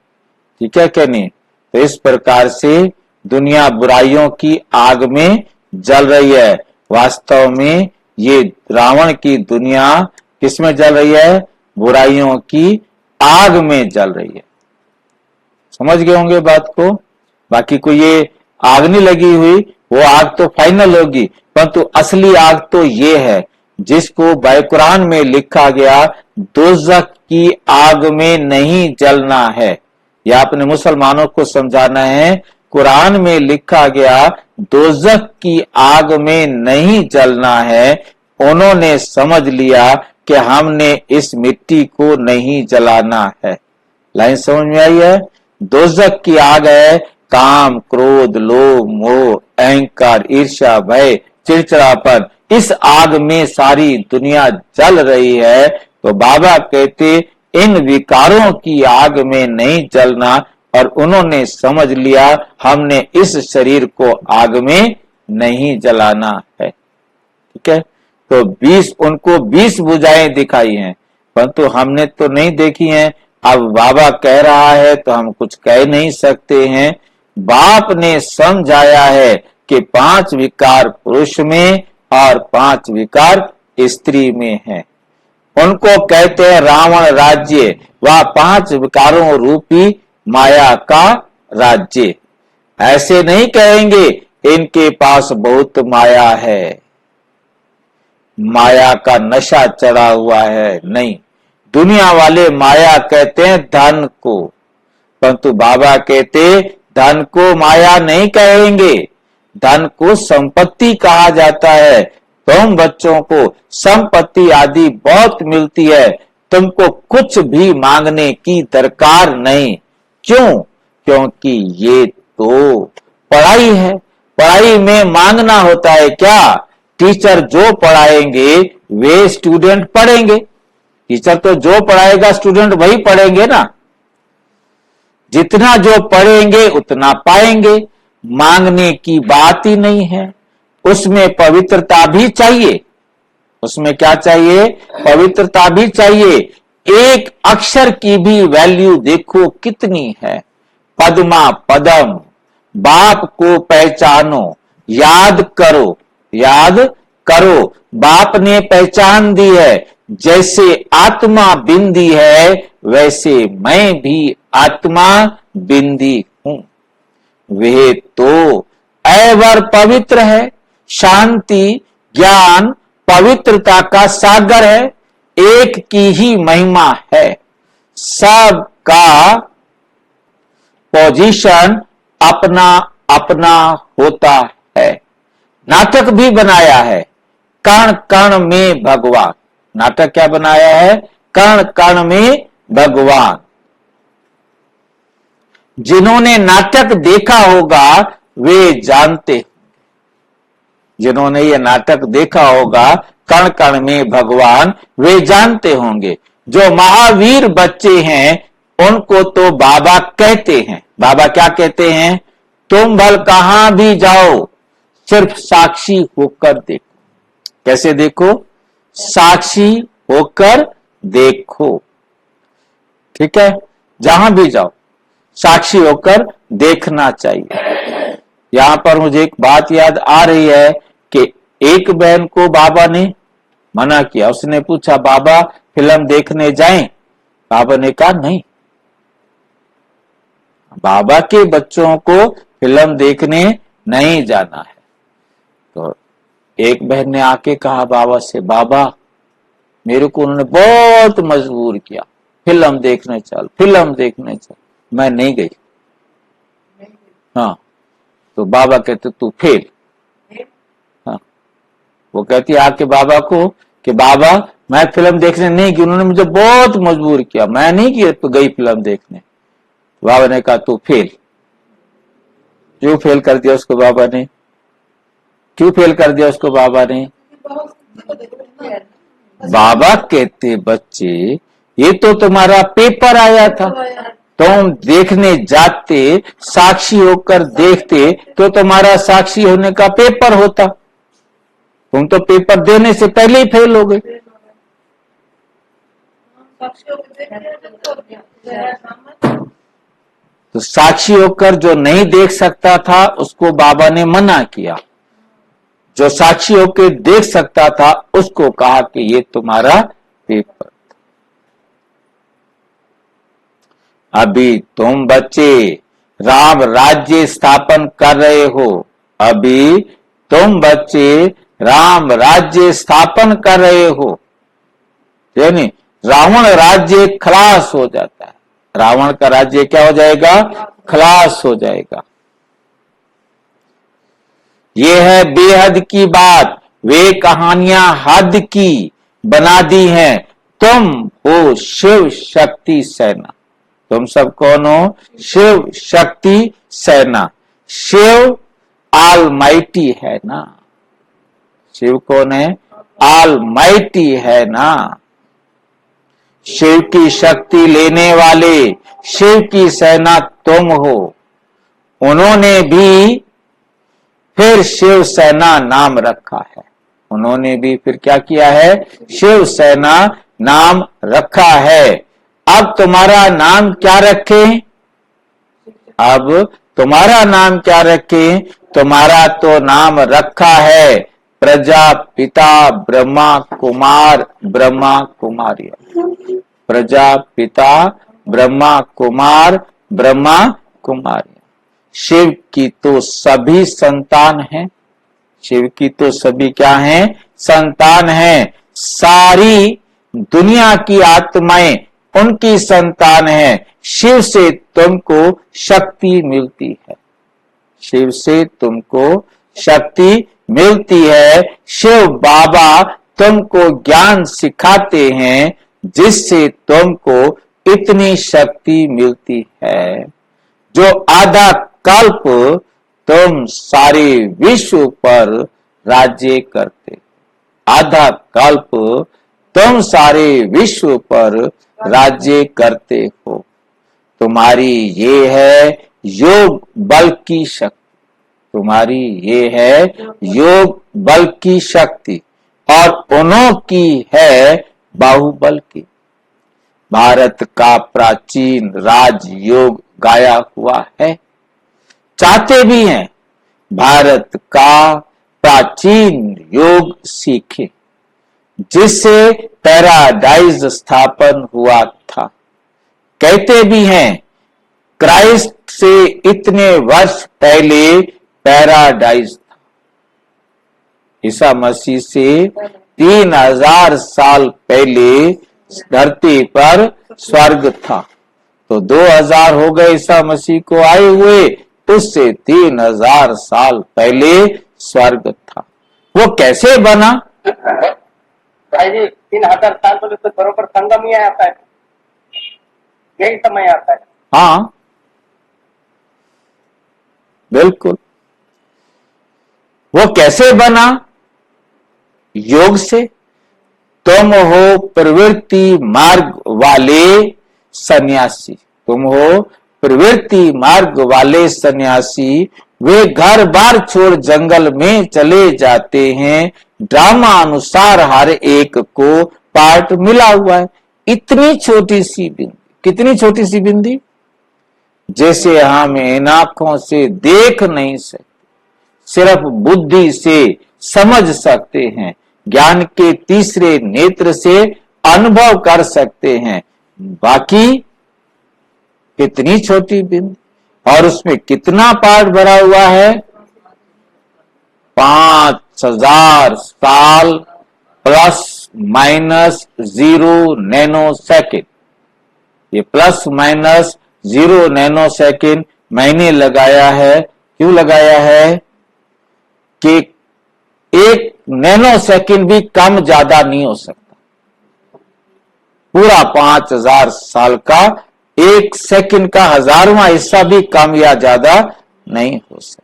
ठीक है क्या नहीं? तो इस प्रकार से दुनिया बुराइयों की आग में जल रही है। वास्तव में ये रावण की दुनिया किसमें जल रही है? बुराइयों की आग में जल रही है। समझ गए होंगे बात को? बाकी कोई ये आग नहीं लगी हुई, वो आग तो फाइनल होगी, परंतु असली आग तो ये है जिसको बाय कुरान में लिखा गया दोज़ख की आग में नहीं जलना है। यह अपने मुसलमानों को समझाना है। कुरान में लिखा गया दोज़ख की आग में नहीं जलना है। उन्होंने समझ लिया कि हमने इस मिट्टी को नहीं जलाना है। लाइन समझ में आई है? दोज़ख की आग है काम, क्रोध, लोभ, मोह, अहंकार, ईर्ष्या, भय, चिड़चिड़ापन। इस आग में सारी दुनिया जल रही है। तो बाबा कहते इन विकारों की आग में नहीं जलना, और उन्होंने समझ लिया हमने इस शरीर को आग में नहीं जलाना है। ठीक है? तो 20 उनको 20 बुझाएं दिखाई हैं, परंतु हमने तो नहीं देखी हैं। अब बाबा कह रहा है तो हम कुछ कह नहीं सकते हैं। बाप ने समझाया है कि 5 विकार पुरुष में और 5 विकार स्त्री में है। उनको कहते हैं रावण राज्य व 5 विकारों रूपी माया का राज्य। ऐसे नहीं कहेंगे इनके पास बहुत माया है, माया का नशा चढ़ा हुआ है। नहीं, दुनिया वाले माया कहते हैं धन को, परंतु बाबा कहते धन को माया नहीं कहेंगे, धन को संपत्ति कहा जाता है। तुम बच्चों को संपत्ति आदि बहुत मिलती है, तुमको कुछ भी मांगने की दरकार नहीं। क्यों? क्योंकि ये तो पढ़ाई है। पढ़ाई में मांगना होता है क्या? टीचर जो पढ़ाएंगे वे स्टूडेंट पढ़ेंगे। टीचर तो जो पढ़ाएगा स्टूडेंट वही पढ़ेंगे ना। जितना जो पढ़ेंगे उतना पाएंगे। मांगने की बात ही नहीं है। उसमें पवित्रता भी चाहिए। उसमें क्या चाहिए? पवित्रता भी चाहिए। एक अक्षर की भी वैल्यू देखो कितनी है। पद्मा पदम, बाप को पहचानो, याद करो, याद करो। बाप ने पहचान दी है। जैसे आत्मा बिंदी है वैसे मैं भी आत्मा बिंदी हूं। वे तो अवर पवित्र है। शांति, ज्ञान, पवित्रता का सागर है। एक की ही महिमा है। सबका पोजीशन अपना अपना होता है। नाटक भी बनाया है, कण कण में भगवान। नाटक क्या बनाया है? कण कण में भगवान। जिन्होंने नाटक देखा होगा वे जानते, जिन्होंने ये नाटक देखा होगा कण कण में भगवान, वे जानते होंगे। जो महावीर बच्चे हैं उनको तो बाबा कहते हैं। बाबा क्या कहते हैं? तुम भल कहां भी जाओ, सिर्फ साक्षी होकर देखो। कैसे देखो? साक्षी होकर देखो। ठीक है, जहां भी जाओ साक्षी होकर देखना चाहिए। यहां पर मुझे एक बात याद आ रही है कि एक बहन को बाबा ने मना किया। उसने पूछा, बाबा फिल्म देखने जाएं? बाबा ने कहा नहीं, बाबा के बच्चों को फिल्म देखने नहीं जाना है। तो एक बहन ने आके कहा बाबा से, बाबा मेरे को उन्होंने बहुत मजबूर किया, फिल्म देखने चल, फिल्म देखने चल। मैं नहीं गई। हाँ, तो बाबा कहते तू फेल। हाँ, वो कहती आके बाबा को कि बाबा मैं फिल्म देखने नहीं गई, उन्होंने मुझे बहुत मजबूर किया, मैं नहीं गई फिल्म देखने। बाबा ने कहा तू फेल। क्यों फेल कर दिया उसको बाबा ने? क्यों फेल कर दिया उसको बाबा ने? बाबा कहते बच्चे ये तो तुम्हारा पेपर आया था, तुम देखने जाते, साक्षी होकर देखते तो तुम्हारा साक्षी होने का पेपर होता। तुम तो पेपर देने से पहले ही फेल हो गए। तो साक्षी होकर जो नहीं देख सकता था उसको बाबा ने मना किया, जो साक्षी होकर देख सकता था उसको कहा कि ये तुम्हारा पेपर। अभी तुम बच्चे राम राज्य स्थापन कर रहे हो, अभी तुम बच्चे राम राज्य स्थापन कर रहे हो, यानी रावण राज्य खलास हो जाता है। रावण का राज्य क्या हो जाएगा? खलास हो जाएगा। ये है बेहद की बात, वे कहानियां हद की बना दी हैं। तुम हो शिव शक्ति सेना। तुम सब कौन हो? शिव शक्ति सेना। शिव ऑलमाइटी है ना। शिव कौन है? ऑलमाइटी है ना। शिव की शक्ति लेने वाले, शिव की सेना तुम हो। उन्होंने भी फिर शिव सेना नाम रखा है। उन्होंने भी फिर क्या किया है? शिव सेना नाम रखा है। अब तुम्हारा नाम क्या रखें? अब तुम्हारा नाम क्या रखें? तुम्हारा तो नाम रखा है प्रजापिता ब्रह्मा कुमार ब्रह्मा कुमारिया। प्रजापिता ब्रह्मा कुमार ब्रह्मा कुमारिया। शिव की तो सभी संतान हैं। शिव की तो सभी क्या हैं? संतान हैं। सारी दुनिया की आत्माएं उनकी संतान हैं। शिव से तुमको शक्ति मिलती है। शिव से तुमको शक्ति मिलती है। शिव बाबा तुमको ज्ञान सिखाते हैं जिससे तुमको इतनी शक्ति मिलती है। जो आधा कल्प तुम सारे विश्व पर राज्य करते, आधा कल्प तुम सारे विश्व पर राज्य करते हो। तुम्हारी ये है योग बल की शक्ति। तुम्हारी ये है योग बल की शक्ति और उन्हों की है बाहुबल की। भारत का प्राचीन राजयोग गाया हुआ है। चाहते भी हैं भारत का प्राचीन योग सीखे जिससे पैराडाइज स्थापन हुआ था। कहते भी हैं क्राइस्ट से इतने वर्ष पहले पैराडाइज था। ईसा मसीह से 3000 साल पहले धरती पर स्वर्ग था। तो 2000 हो गए ईसा मसीह को आए हुए, उससे 3000 साल पहले स्वर्ग था। वो कैसे बना? भाई जी 3000 साल बोले तो बरोबर संगम ही आता है, यही समय आता है। हाँ बिल्कुल। वो कैसे बना? योग से। तुम हो प्रवृत्ति मार्ग वाले सन्यासी, तुम हो प्रवृत्ति मार्ग वाले सन्यासी। वे घर बार छोड़ जंगल में चले जाते हैं, ड्रामा अनुसार हर एक को पार्ट मिला हुआ है। इतनी छोटी सी बिंदी, कितनी छोटी सी बिंदी, जैसे हम इन आंखों से देख नहीं सकते, सिर्फ बुद्धि से समझ सकते हैं, ज्ञान के तीसरे नेत्र से अनुभव कर सकते हैं। बाकी कितनी छोटी बिंदी, और उसमें कितना पार्ट भरा हुआ है? 5000 साल प्लस माइनस 0 नैनो सेकेंड। ये प्लस माइनस 0 नैनो सेकेंड मैंने लगाया है। क्यों लगाया है? कि 1 नैनो सेकेंड भी कम ज्यादा नहीं हो सकता। पूरा 5000 साल का 1 सेकेंड का 1000वां हिस्सा भी कम या ज्यादा नहीं हो सकता।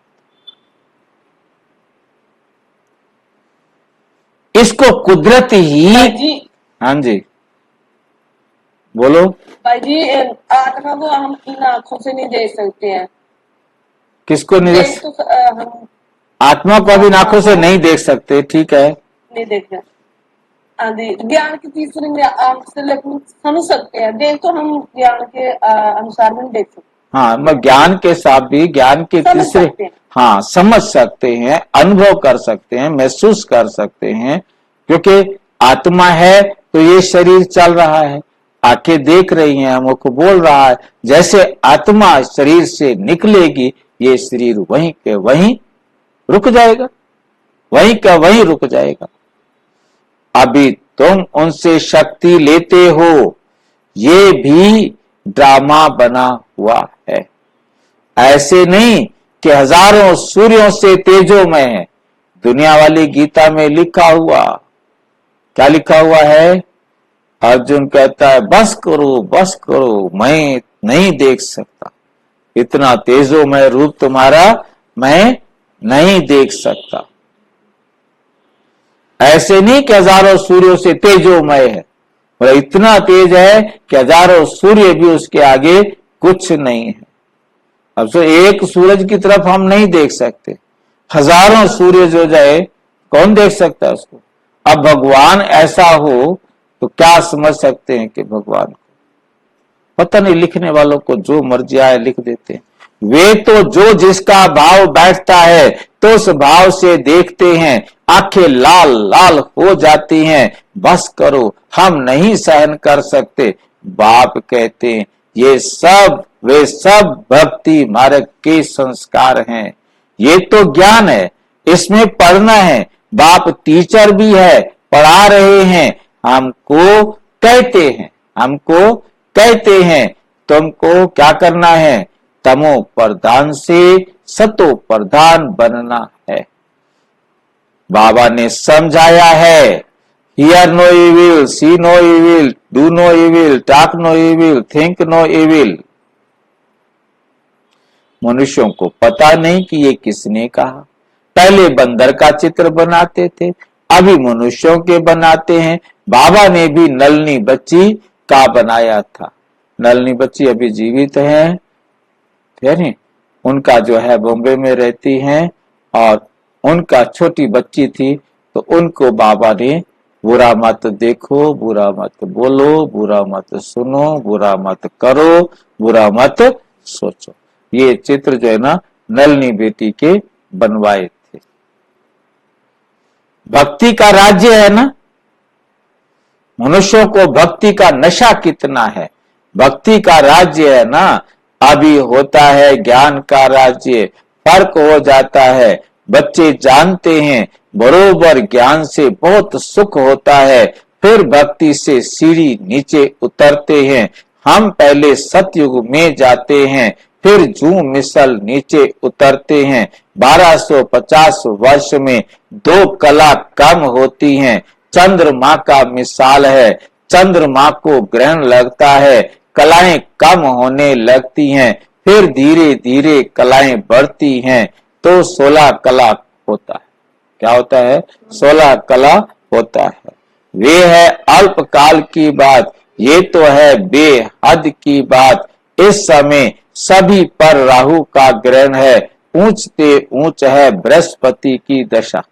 इसको कुदरत ही। भाई जी, हाँ जी बोलो। भाई जी, आत्मा को हम इन आंखों से नहीं देख सकते हैं। किसको नहीं देख देख? तो हम आत्मा को अभी आंखों से नहीं देख सकते, ठीक है। नहीं देखते। हाँ जी, ज्ञान की तीसरी आंख से लेकिन समझ सकते हैं। देख तो हम ज्ञान के अनुसार नहीं देख सकते। हाँ, मैं ज्ञान के साथ भी ज्ञान के समझ तीसरे, सकते हैं। हाँ समझ सकते हैं, अनुभव कर सकते हैं, महसूस कर सकते हैं। क्योंकि आत्मा है तो ये शरीर चल रहा है, आंखें देख रही हैं, हमको को बोल रहा है। जैसे आत्मा शरीर से निकलेगी, ये शरीर वहीं के वहीं रुक जाएगा, वहीं का वहीं रुक जाएगा। अभी तुम उनसे शक्ति लेते हो, ये भी ड्रामा बना हुआ है। ऐसे नहीं कि हजारों सूर्यों से तेजोमय है। दुनिया वाली गीता में लिखा हुआ, क्या लिखा हुआ है? अर्जुन कहता है बस करो, मैं नहीं देख सकता, इतना तेजोमय रूप तुम्हारा मैं नहीं देख सकता। ऐसे नहीं कि हजारों सूर्यों से तेजोमय है, और इतना तेज है कि हजारों सूर्य भी उसके आगे कुछ नहीं है। अब तो एक सूरज की तरफ हम नहीं देख सकते, हजारों सूर्य जो जाए कौन देख सकता है उसको? अब भगवान ऐसा हो तो क्या समझ सकते हैं कि भगवान को? पता नहीं, लिखने वालों को जो मर्जी आए लिख देते हैं। वे तो जो जिसका भाव बैठता है तो उस भाव से देखते हैं, आंखें लाल लाल हो जाती हैं। बस करो, हम नहीं सहन कर सकते। बाप कहते हैं ये सब वे सब भक्ति मार्ग के संस्कार हैं। ये तो ज्ञान है, इसमें पढ़ना है। बाप टीचर भी है, पढ़ा रहे हैं, हमको कहते हैं तुमको क्या करना है? तमो प्रधान से सतो प्रधान बनना है। बाबा ने समझाया है, hear no evil, see no evil, do no evil, talk no evil, think no evil. मनुष्यों को पता नहीं कि ये किसने कहा। पहले बंदर का चित्र बनाते थे, अभी मनुष्यों के बनाते हैं। बाबा ने भी नलनी बच्ची का बनाया था। नलनी बच्ची अभी जीवित है, यानी उनका जो है बॉम्बे में रहती हैं, और उनका छोटी बच्ची थी तो उनको बाबा ने बुरा मत देखो, बुरा मत बोलो, बुरा मत सुनो, बुरा मत करो, बुरा मत सोचो। ये चित्र जो है ना नलनी बेटी के बनवाए थे। भक्ति का राज्य है ना, मनुष्यों को भक्ति का नशा कितना है। भक्ति का राज्य है ना, अभी होता है ज्ञान का राज्य, फर्क हो जाता है। बच्चे जानते हैं बरोबर ज्ञान से बहुत सुख होता है, फिर भक्ति से सीढ़ी नीचे उतरते हैं। हम पहले सतयुग में जाते हैं, फिर जू मिसल नीचे उतरते हैं। 1250 वर्ष में 2 कला कम होती हैं। चंद्रमा का मिसाल है, चंद्रमा को ग्रहण लगता है, कलाएं कम होने लगती हैं, फिर धीरे धीरे कलाएं बढ़ती हैं, तो 16 कला होता है। क्या होता है? 16 कला होता है। वे है अल्पकाल की बात, ये तो है बेहद की बात। इस समय सभी पर राहु का ग्रहण है, ऊंचते ऊंच है बृहस्पति की दशा,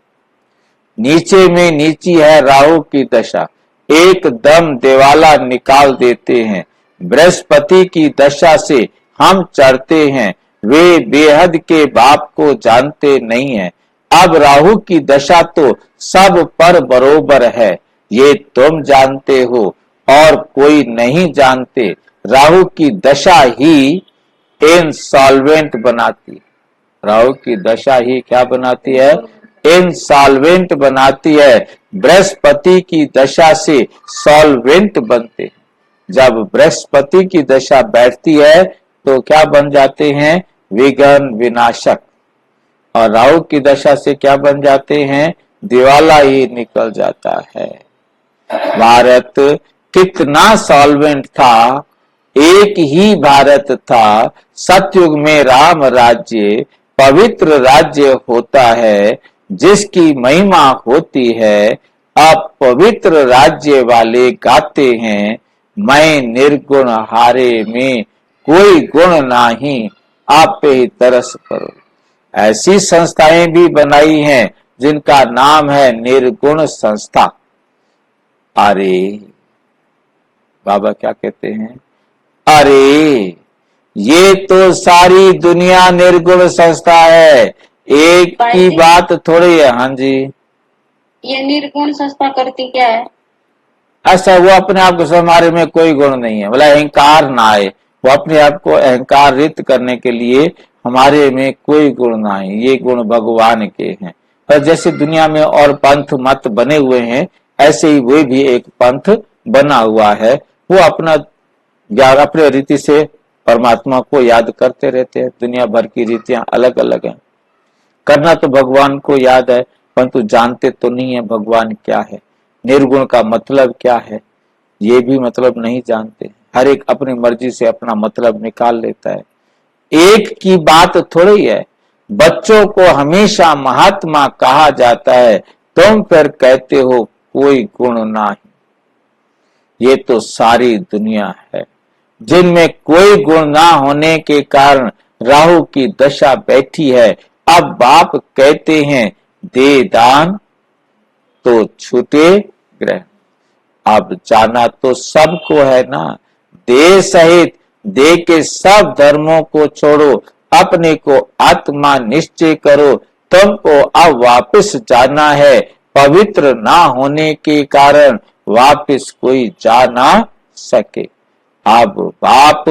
नीचे में नीची है राहु की दशा, एकदम दिवाला निकाल देते हैं। बृहस्पति की दशा से हम चढ़ते हैं, वे बेहद के बाप को जानते नहीं है। अब राहु की दशा तो सब पर बरोबर है, ये तुम जानते हो और कोई नहीं जानते। राहु की दशा ही इनसॉल्वेंट बनाती है। राहु की दशा ही क्या बनाती है? इनसॉल्वेंट बनाती है। बृहस्पति की दशा से सॉल्वेंट बनते हैं। जब बृहस्पति की दशा बैठती है तो क्या बन जाते हैं? विघ्न विनाशक। और राहु की दशा से क्या बन जाते हैं? दिवाला ही निकल जाता है। भारत कितना सॉल्वेंट था, एक ही भारत था। सतयुग में राम राज्य पवित्र राज्य होता है, जिसकी महिमा होती है। अब पवित्र राज्य वाले गाते हैं, मैं निर्गुण हारे में कोई गुण नहीं, आप पे ही तरस करो। ऐसी संस्थाएं भी बनाई हैं जिनका नाम है निर्गुण संस्था। अरे बाबा क्या कहते हैं? अरे ये तो सारी दुनिया निर्गुण संस्था है, एक की बात थोड़ी है। हाँ जी, ये निर्गुण संस्था करती क्या है? ऐसा वो अपने आप को हमारे में कोई गुण नहीं है, बोला अहंकार ना आए। वो अपने आप को अहंकार रित करने के लिए हमारे में कोई गुण ना आए, ये गुण भगवान के हैं। पर जैसे दुनिया में और पंथ मत बने हुए हैं, ऐसे ही वे भी एक पंथ बना हुआ है। वो अपना अपने रीति से परमात्मा को याद करते रहते हैं। दुनिया भर की रीतियां अलग अलग हैं। करना तो भगवान को याद है, परंतु जानते तो नहीं है भगवान क्या है, निर्गुण का मतलब क्या है, ये भी मतलब नहीं जानते। हर एक अपनी मर्जी से अपना मतलब निकाल लेता है। एक की बात थोड़ी है। बच्चों को हमेशा महात्मा कहा जाता है, तुम फिर कहते हो कोई गुण नहीं। ये तो सारी दुनिया है जिनमें कोई गुण ना होने के कारण राहु की दशा बैठी है। अब बाप कहते हैं दे दान तो छूटे ग्रहण। अब जाना तो सबको है ना, दे सहित दे के सब धर्मों को छोड़ो, अपने को आत्मा निश्चय करो। तुमको अब वापस जाना है, पवित्र ना होने के कारण वापस कोई जा ना सके। अब बाप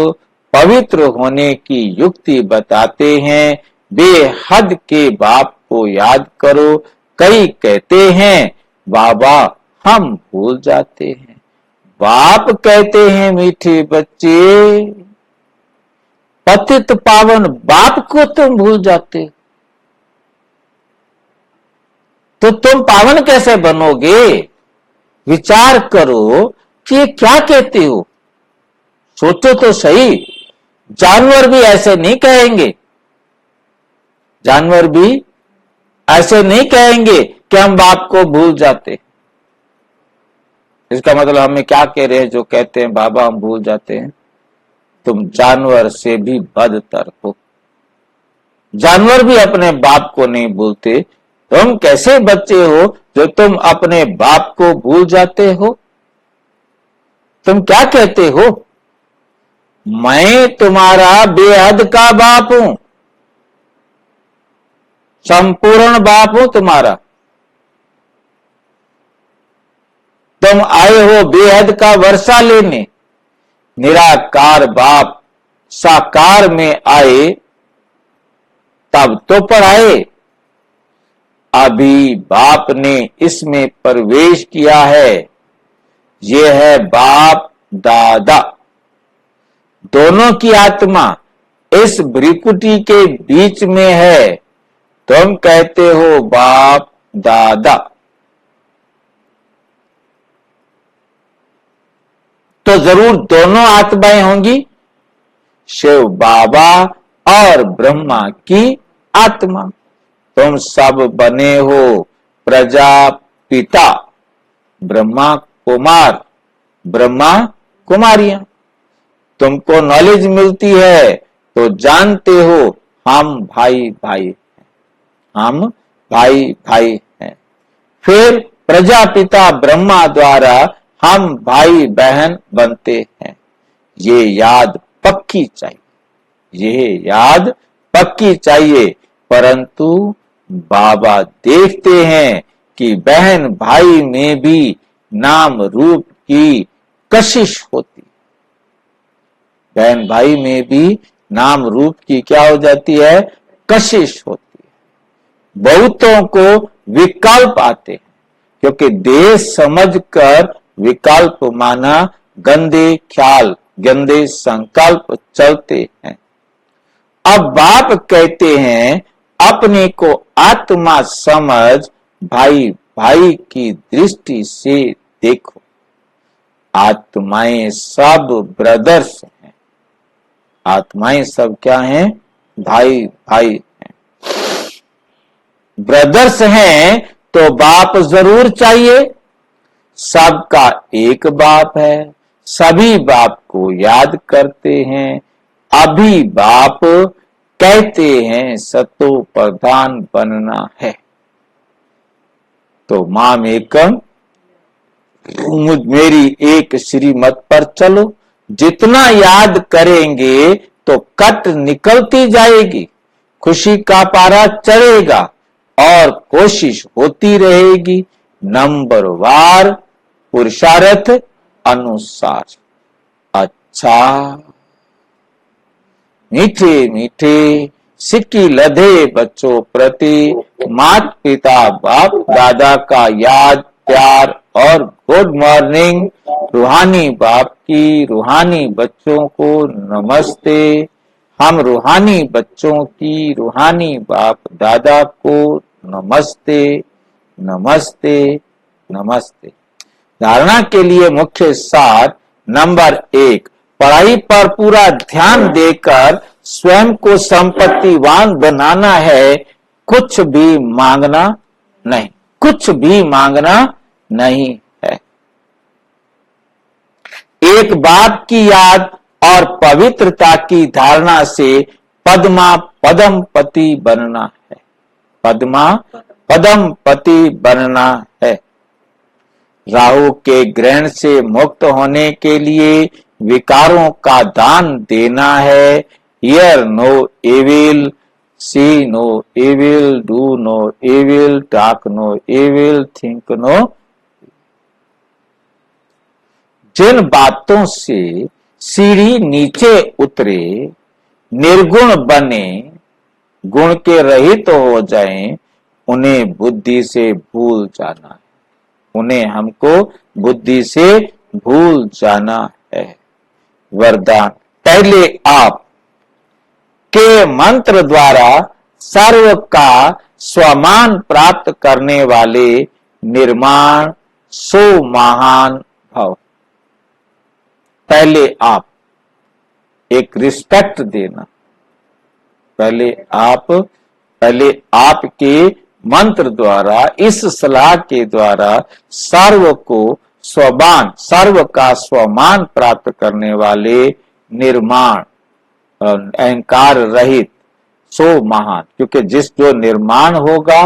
पवित्र होने की युक्ति बताते हैं, बेहद के बाप को याद करो। कई कहते हैं बाबा हम भूल जाते हैं। बाप कहते हैं मीठे बच्चे, पतित पावन बाप को तुम भूल जाते, तो तुम पावन कैसे बनोगे? विचार करो कि ये क्या कहते हो, सोचो तो सही। जानवर भी ऐसे नहीं कहेंगे, जानवर भी ऐसे नहीं कहेंगे कि हम बाप को भूल जाते। इसका मतलब हमें क्या कह रहे हैं जो कहते हैं बाबा हम भूल जाते हैं? तुम जानवर से भी बदतर हो। जानवर भी अपने बाप को नहीं भूलते, तुम कैसे बच्चे हो जो तुम अपने बाप को भूल जाते हो? तुम क्या कहते हो? मैं तुम्हारा बेहद का बाप हूं, संपूर्ण बाप हूं तुम्हारा। तुम आए हो बेहद का वर्षा लेने, निराकार बाप साकार में आए तब तो पढ़ाए। अभी बाप ने इसमें प्रवेश किया है। यह है बाप दादा, दोनों की आत्मा इस भ्रिकुटी के बीच में है, तुम कहते हो बाप दादा। तो जरूर दोनों आत्माएं होंगी, शिव बाबा और ब्रह्मा की आत्मा। तुम सब बने हो प्रजापिता, ब्रह्मा कुमार, ब्रह्मा कुमारियां। तुमको नॉलेज मिलती है तो जानते हो हम भाई भाई हैं, हम भाई भाई हैं। फिर प्रजापिता ब्रह्मा द्वारा हम भाई बहन बनते हैं। ये याद पक्की चाहिए, ये याद पक्की चाहिए। परंतु बाबा देखते हैं कि बहन भाई में भी नाम रूप की कशिश होती, बहन भाई में भी नाम रूप की क्या हो जाती है, कशिश होती है। बहुतों को विकल्प आते हैं, क्योंकि देह समझकर विकल्प माना गंदे ख्याल, गंदे संकल्प चलते हैं। अब बाप कहते हैं अपने को आत्मा समझ भाई भाई की दृष्टि से देखो। आत्माएं सब ब्रदर्स हैं, आत्माएं सब क्या हैं, भाई भाई हैं। ब्रदर्स हैं तो बाप जरूर चाहिए। सबका एक बाप है, सभी बाप को याद करते हैं। अभी बाप कहते हैं सतो प्रधान बनना है। तो माम एकम, मेरी एक श्रीमत पर चलो। जितना याद करेंगे तो कट निकलती जाएगी, खुशी का पारा चढ़ेगा और कोशिश होती रहेगी नंबरवार पुरुषार्थ अनुसार। अच्छा, मीठे मीठे सिक्की लधे बच्चों प्रति माता पिता बाप दादा का याद प्यार और गुड मॉर्निंग। रूहानी बाप की रूहानी बच्चों को नमस्ते। हम रूहानी बच्चों की रूहानी बाप दादा को नमस्ते नमस्ते नमस्ते। धारणा के लिए मुख्य सार नंबर 1, पढ़ाई पर पूरा ध्यान देकर स्वयं को संपत्तिवान बनाना है। कुछ भी मांगना नहीं, कुछ भी मांगना नहीं है। एक बाप की याद और पवित्रता की धारणा से पद्मा पदम पति बनना है, पद्मा पदम पति बनना है। राहु के ग्रहण से मुक्त होने के लिए विकारों का दान देना है। Hear no evil, see no evil, do no evil, talk no evil, think no. जिन बातों से सीढ़ी नीचे उतरे, निर्गुण बने, गुण के रहित हो जाएं, उन्हें बुद्धि से भूल जाना है, उन्हें हमको बुद्धि से भूल जाना है। वरदान, पहले आप के मंत्र द्वारा सर्व का स्वमान प्राप्त करने वाले निर्माण सो महान भव। पहले आप एक रिस्पेक्ट देना, पहले आपके मंत्र द्वारा, इस सलाह के द्वारा सर्व को स्वमान, सर्व का स्वमान प्राप्त करने वाले निर्माण अहंकार रहित सो महान। क्योंकि जिस जो निर्माण होगा,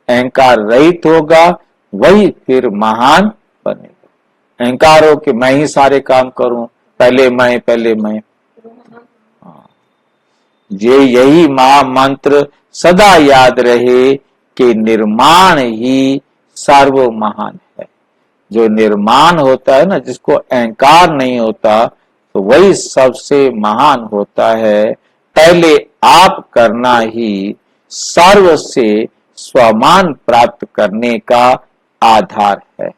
अहंकार रहित होगा, वही फिर महान बनेगा। अहंकार हो कि मैं ही सारे काम करूं, पहले मैं। ये यही महामंत्र सदा याद रहे कि निर्माण ही सर्व महान है। जो निर्माण होता है ना, जिसको अहंकार नहीं होता, तो वही सबसे महान होता है। पहले आप करना ही सर्व से स्वमान प्राप्त करने का आधार है।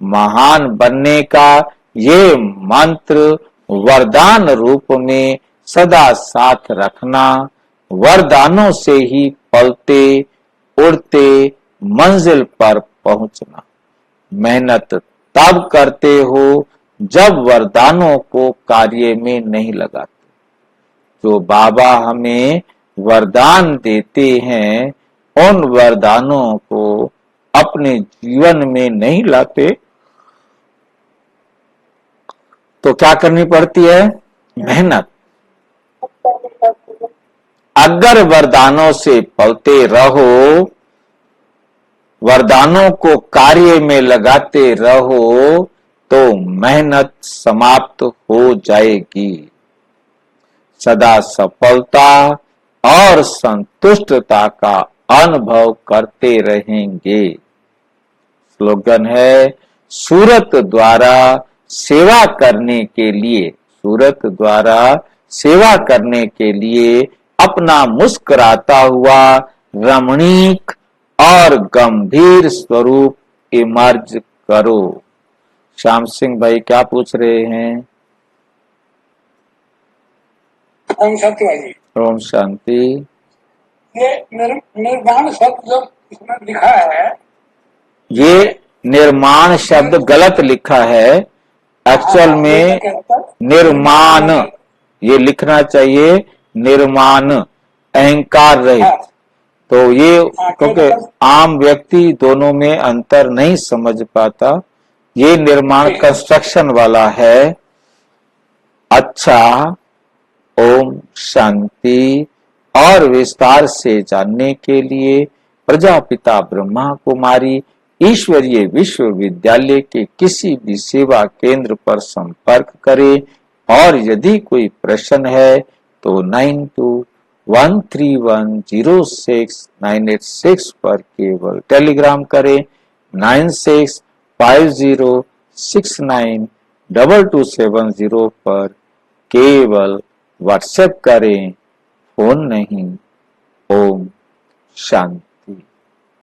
महान बनने का ये मंत्र वरदान रूप में सदा साथ रखना, वरदानों से ही पलते उड़ते मंजिल पर पहुंचना। मेहनत तब करते हो जब वरदानों को कार्य में नहीं लगाते। जो बाबा हमें वरदान देते हैं, उन वरदानों को अपने जीवन में नहीं लाते तो क्या करनी पड़ती है? मेहनत। अगर वरदानों से पलते रहो, वरदानों को कार्य में लगाते रहो, तो मेहनत समाप्त हो जाएगी। सदा सफलता और संतुष्टता का अनुभव करते रहेंगे। स्लोगन है, सूरत द्वारा सेवा करने के लिए, सूरत द्वारा सेवा करने के लिए अपना मुस्कुराता हुआ रमणीक और गंभीर स्वरूप इमर्ज करो। श्याम सिंह भाई क्या पूछ रहे हैं? ओम शांति भाई जी। ओम शांति। ये निर्माण शब्द जो इसमें लिखा है, ये निर्माण शब्द गलत लिखा है। एक्चुअल में निर्माण ये लिखना चाहिए, निर्माण अहंकार रहित। तो ये क्योंकि आम व्यक्ति दोनों में अंतर नहीं समझ पाता, ये निर्माण कंस्ट्रक्शन वाला है। अच्छा, ओम शांति। और विस्तार से जानने के लिए प्रजापिता ब्रह्मा कुमारी ईश्वरीय विश्वविद्यालय के किसी भी सेवा केंद्र पर संपर्क करें। और यदि कोई प्रश्न है तो 9213106986 पर केवल टेलीग्राम करें। 9650692270 पर केवल व्हाट्सएप करें, फोन नहीं। ओम शांति।